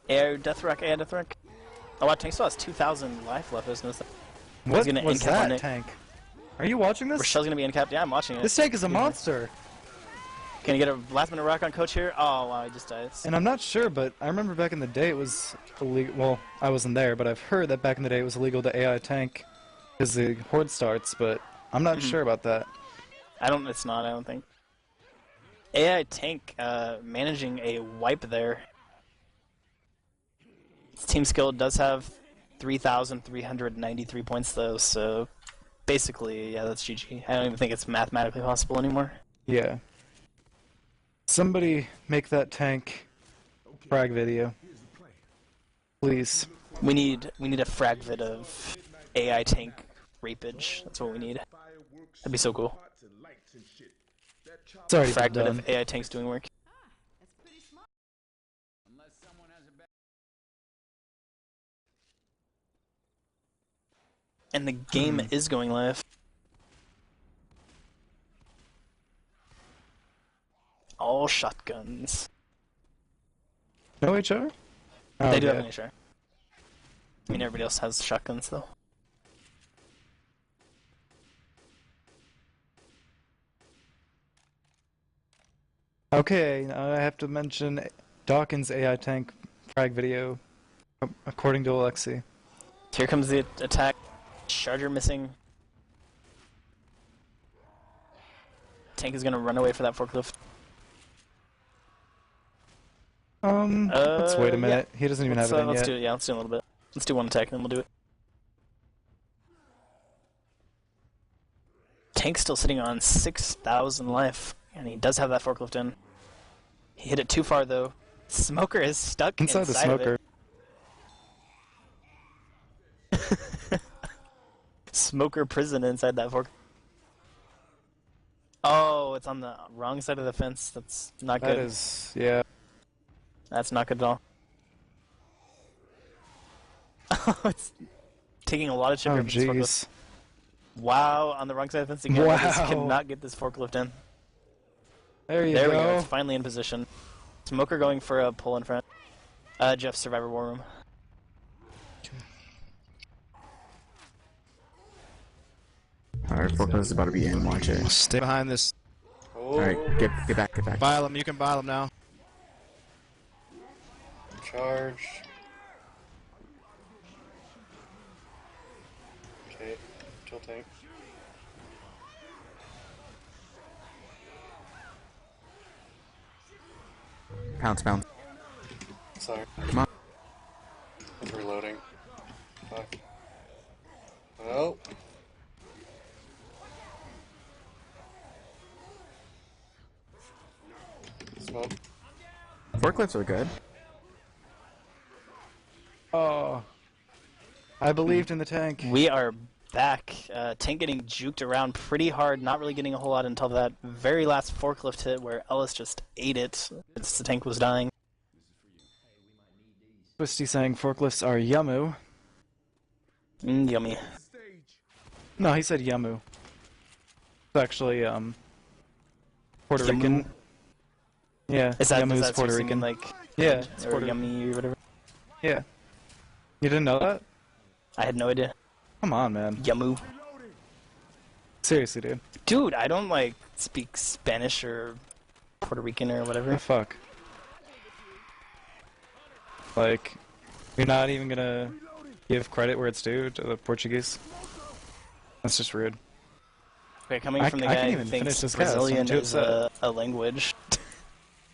B: Air Deathrock, Air Deathrock. Oh wow, tank still has 2,000 life left. I was noticing.
A: What
B: gonna
A: was
B: in-cap on
A: that
B: it.
A: tank? Are you watching this?
B: Rochelle's gonna be in cap. Yeah, I'm watching it.
A: This tank is a monster.
B: Can you get a last minute rock on coach here? Oh wow, he just dies.
A: And I'm not sure, but I remember back in the day it was illegal. Well, I wasn't there, but I've heard that back in the day it was illegal to AI tank as the horde starts, but I'm not sure about that.
B: It's not, I don't think. AI tank managing a wipe there. Team skill does have 3,393 points though, so basically, yeah, that's GG. I don't even think it's mathematically possible anymore.
A: Yeah. Somebody make that tank frag video. Please.
B: We need a frag vid of AI tank rapage. That's what we need. That'd be so cool.
A: It's already
B: Frag
A: been
B: vid
A: done.
B: of AI tanks doing work.
H: That's pretty smart.
I: Unless someone has a
B: And the game is going live. All shotguns.
A: No HR? Oh,
B: They do have
A: okay.
B: an HR. I mean, everybody else has shotguns though.
A: Okay, now I have to mention Dawkins AI tank frag video, according to Alexi.
B: Here comes the attack. Charger missing. Tank is gonna run away for that forklift.
A: Let's wait a minute. He doesn't even have it in
B: let's
A: yet.
B: do it. Yeah, let's do a little bit. Let's do one attack and then we'll do it. Tank's still sitting on 6,000 life, and he does have that forklift in. He hit it too far though. Smoker is stuck
A: Inside the smoker.
B: Of it. Smoker prison inside that fork. Oh, it's on the wrong side of the fence. That's not good.
A: That is, yeah.
B: That's not good at all. It's taking a lot of chip
A: Oh,
B: here for this forklift.
A: jeez.
B: Wow, on the wrong side of the fence again.
A: Wow.
B: I just cannot get this forklift in.
A: There you
B: There
A: go.
B: we go. It's finally in position. Smoker going for a pull in front. Jeff, Survivor War Room.
D: Alright, forklift is about to be in, watch it.
E: Stay behind this.
D: Alright, get back, get back.
E: Bile him. You can bile him now.
F: Charge. Okay, kill tank.
D: Pounce, pounce.
F: Sorry.
D: Come on.
F: It's reloading. Fuck. Oh. Smoke.
D: Forklifts are good.
A: Oh. I believed in the tank.
B: We are back. Tank getting juked around pretty hard, not really getting a whole lot until that very last forklift hit where Ellis just ate it. The tank was dying.
A: Twisty saying forklifts are Yamu.
B: Yummy.
A: No, he said Yamu. It's actually, Puerto Rican. Yeah,
B: Is that,
A: Yamu's
B: is that
A: Puerto
B: Rican,
A: Rican.
B: like,
A: Yeah, it's
B: or
A: Puerto
B: yummy or whatever?
A: Yeah. You didn't know that?
B: I had no idea.
A: Come on, man.
B: Yamu.
A: Seriously, dude.
B: Dude, I don't, like, speak Spanish or Puerto Rican or whatever.
A: The fuck? Like, you're not even gonna give credit where it's due to the Portuguese? That's just rude.
B: Okay, coming from the
A: I
B: guy
A: can't
B: who
A: even
B: thinks
A: finish this cast, I'm
B: Brazilian
A: too
B: is
A: upset.
B: a language.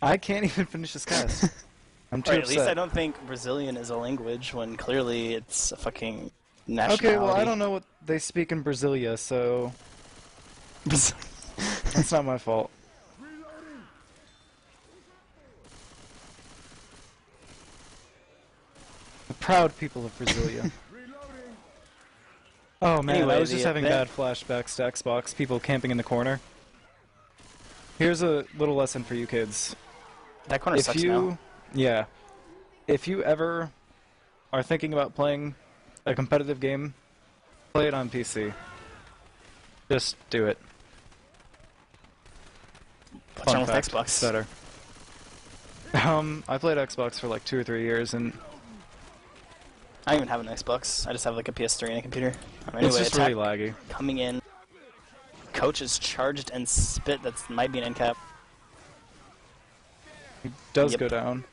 A: I can't even finish this cast. I'm too
B: Or at
A: upset.
B: least I don't think Brazilian is a language when clearly it's a fucking nationality.
A: Okay, well, I don't know what they speak in Brasilia, so that's not my fault. The proud people of Brasilia. Oh man,
B: Anyway,
A: I was just
B: the
A: having bad flashbacks to Xbox, people camping in the corner. Here's a little lesson for you kids.
B: That corner sucks now.
A: Yeah. If you ever are thinking about playing a competitive game, play it on PC. Just do it.
B: What's wrong with
A: fact,
B: Xbox?
A: it's better. I played Xbox for like 2 or 3 years, and
B: I don't even have an Xbox. I just have like a PS3 and a computer. Anyway,
A: it's just
B: attack
A: really laggy.
B: coming in. Coach is charged and spit. That might be an end cap.
A: It does
B: Yep.
A: go down.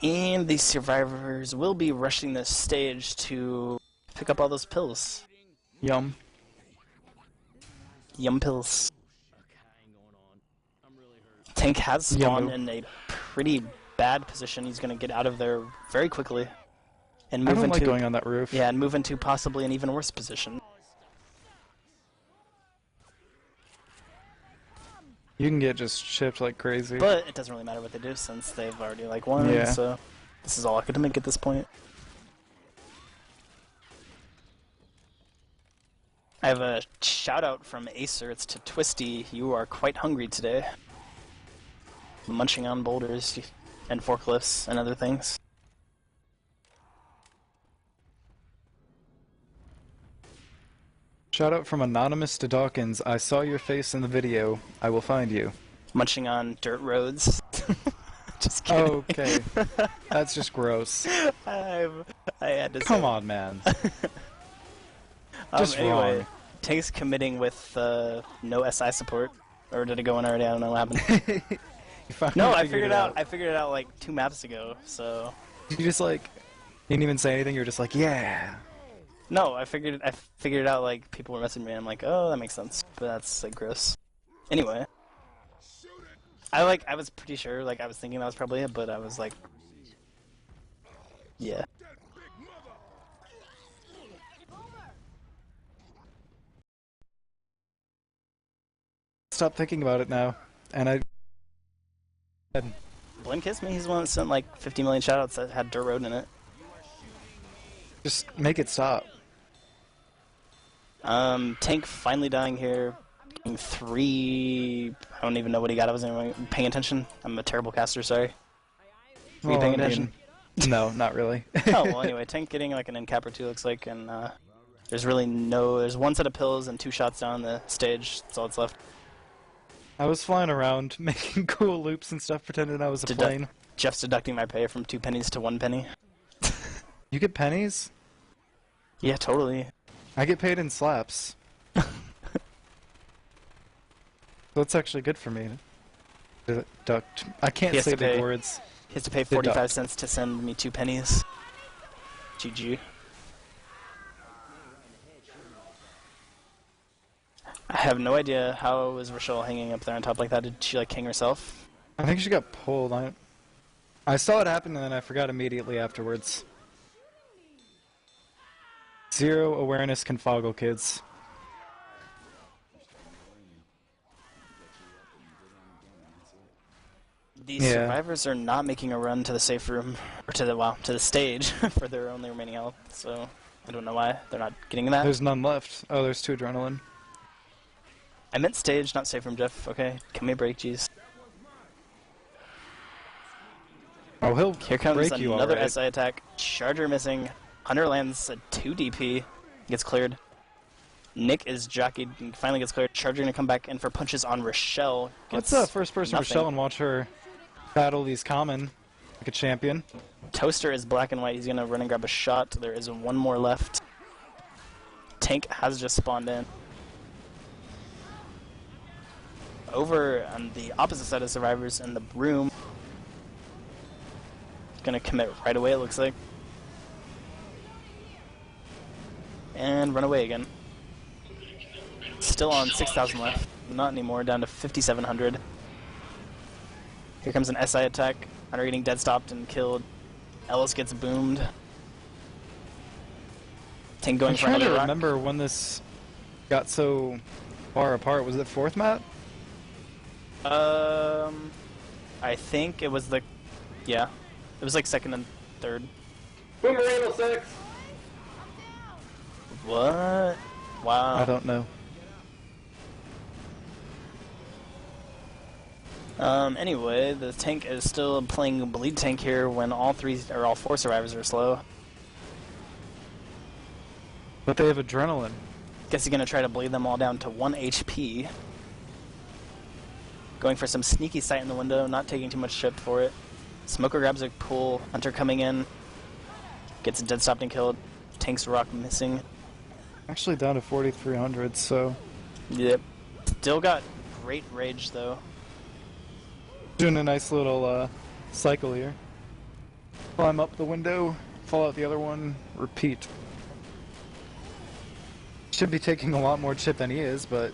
B: And the survivors will be rushing the stage to pick up all those pills.
A: Yum.
B: Yum pills. Tank has spawned
A: Yummo.
B: in a pretty bad position. He's going to get out of there very quickly and
A: I
B: move
A: don't
B: into
A: like going on that roof.
B: yeah, and move into possibly an even worse position.
A: You can get just chipped like crazy.
B: But it doesn't really matter what they do since they've already like won.
A: Yeah.
B: So this is all academic at this point. I have a shout out from Acer. It's to Twisty. You are quite hungry today. Munching on boulders and forklifts and other things.
A: Shout out from Anonymous to Dawkins. I saw your face in the video. I will find you.
B: Munching on dirt roads. Just kidding.
A: Okay. That's just gross.
B: I had to say.
A: Come on, man. Just
B: anyway,
A: wrong.
B: Tank's committing with no SI support. Or did it go in already? I don't know what happened.
A: You finally
B: No, I figured it out. I figured it out like 2 maps ago. So
A: You just like you didn't even say anything. You're just like, yeah.
B: no, I figured it out. Like people were messaging me. And I'm like, oh, that makes sense. But that's like gross. Anyway, I was pretty sure. Like I was thinking that was probably it, but I was like, yeah.
A: Stop thinking about it now. And I.
B: Blame Kiss Me. He's the one that sent like 50 million shoutouts that had dirt road in it.
A: Just make it stop.
B: Tank finally dying here. Getting 3. I don't even know what he got. I wasn't even paying attention. I'm a terrible caster. Sorry. Were you paying attention?
A: No, not really.
B: Oh well. Anyway, Tank getting like an end cap or 2 looks like, and there's really no. There's 1 set of pills and 2 shots down the stage. That's all that's left.
A: I was flying around, making cool loops and stuff, pretending I was a plane.
B: Jeff's deducting my pay from 2 pennies to 1 penny.
A: You get pennies?
B: Yeah, totally.
A: I get paid in slaps. That's actually good for me. Deduct. I can't say big words.
B: He has to pay 45 cents to send me 2 pennies. GG. I have no idea how was Rochelle hanging up there on top like that. Did she like hang herself?
A: I think she got pulled. I saw it happen and then I forgot immediately afterwards. 0 awareness Confogl, kids.
B: The survivors are not making a run to the safe room, or to the stage for their only remaining health. So I don't know why they're not getting that.
A: There's none left. Oh, there's 2 adrenaline.
B: I meant stage, not safe room, Jeff. Okay, give me a break, jeez.
A: Oh, he'll
B: Here comes
A: break you
B: another
A: alright.
B: SI attack. Charger missing. Hunter lands a 2 DP. Gets cleared. Nick is jockeyed and finally gets cleared. Charger gonna come back in for punches on Rochelle.
A: Let's first person
B: nothing.
A: Rochelle and watch her battle these common like a champion.
B: Toaster is black and white. He's gonna run and grab a shot. There is 1 more left. Tank has just spawned in. Over on the opposite side of survivors in the room. Gonna commit right away, it looks like. And run away again. Still on 6,000 left. Not anymore, down to 5,700. Here comes an SI attack. Hunter getting dead stopped and killed. Ellis gets boomed. Tank going
A: I'm
B: for
A: trying
B: another
A: to
B: rock.
A: remember when this got so far apart. Was it 4th map?
B: I think it was yeah. It was like 2nd and 3rd.
F: Boomerang 6!
B: What? Wow.
A: I don't know.
B: Anyway, the tank is still playing bleed tank here when all 4 survivors are slow.
A: But they have adrenaline.
B: Guess he's gonna try to bleed them all down to 1 HP. Going for some sneaky sight in the window, not taking too much chip for it. Smoker grabs a pool, Hunter coming in, gets dead stopped and killed. Tank's rock missing.
A: Actually down to 4,300, so...
B: Yep. Still got great rage though.
A: Doing a nice little cycle here. Climb up the window, fall out the other one, repeat. Should be taking a lot more chip than he is, but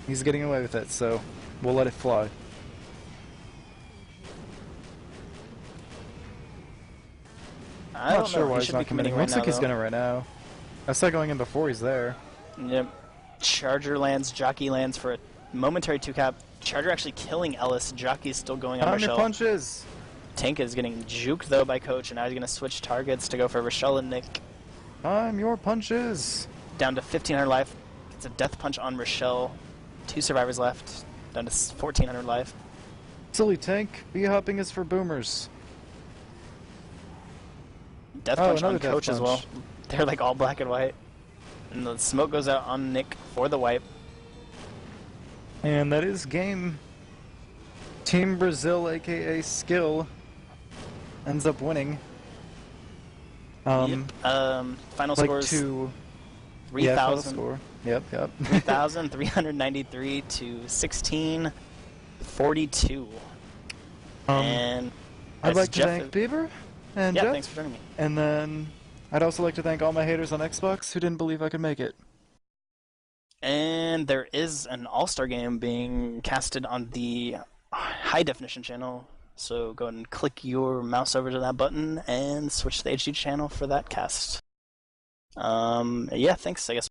A: he's getting away with it, so we'll let it fly.
B: I'm
A: not sure why he's not committing. Looks like he's gonna right now. I saw going in before he's there.
B: Yep. Charger lands, Jockey lands for a momentary 2-cap. Charger actually killing Ellis. Jockey's still going on
A: Time
B: Rochelle.
A: your punches!
B: Tank is getting juked though by Coach, and now he's gonna switch targets to go for Rochelle and Nick.
A: Time your punches!
B: Down to 1,500 life. It's a death punch on Rochelle. 2 survivors left. Down to 1,400 life.
A: Silly Tank, B-hopping is for boomers.
B: Death punch on
A: another
B: Coach
A: death
B: as well.
A: punch.
B: They're like all black and white. And the smoke goes out on Nick for the wipe.
A: And that is game. Team Brazil, aka Skill, ends up winning.
B: Final
A: like
B: scores
A: to
B: 3,000.
A: score. Yep.
B: 3,393 to 1,642. And
A: I'd
B: as
A: like to
B: Jeff
A: thank Beaver and
B: Yeah,
A: Jeff.
B: thanks for joining me.
A: And then I'd also like to thank all my haters on Xbox who didn't believe I could make it.
B: And there is an all-star game being casted on the high definition channel. So go ahead and click your mouse over to that button and switch to the HD channel for that cast. Yeah, thanks. I guess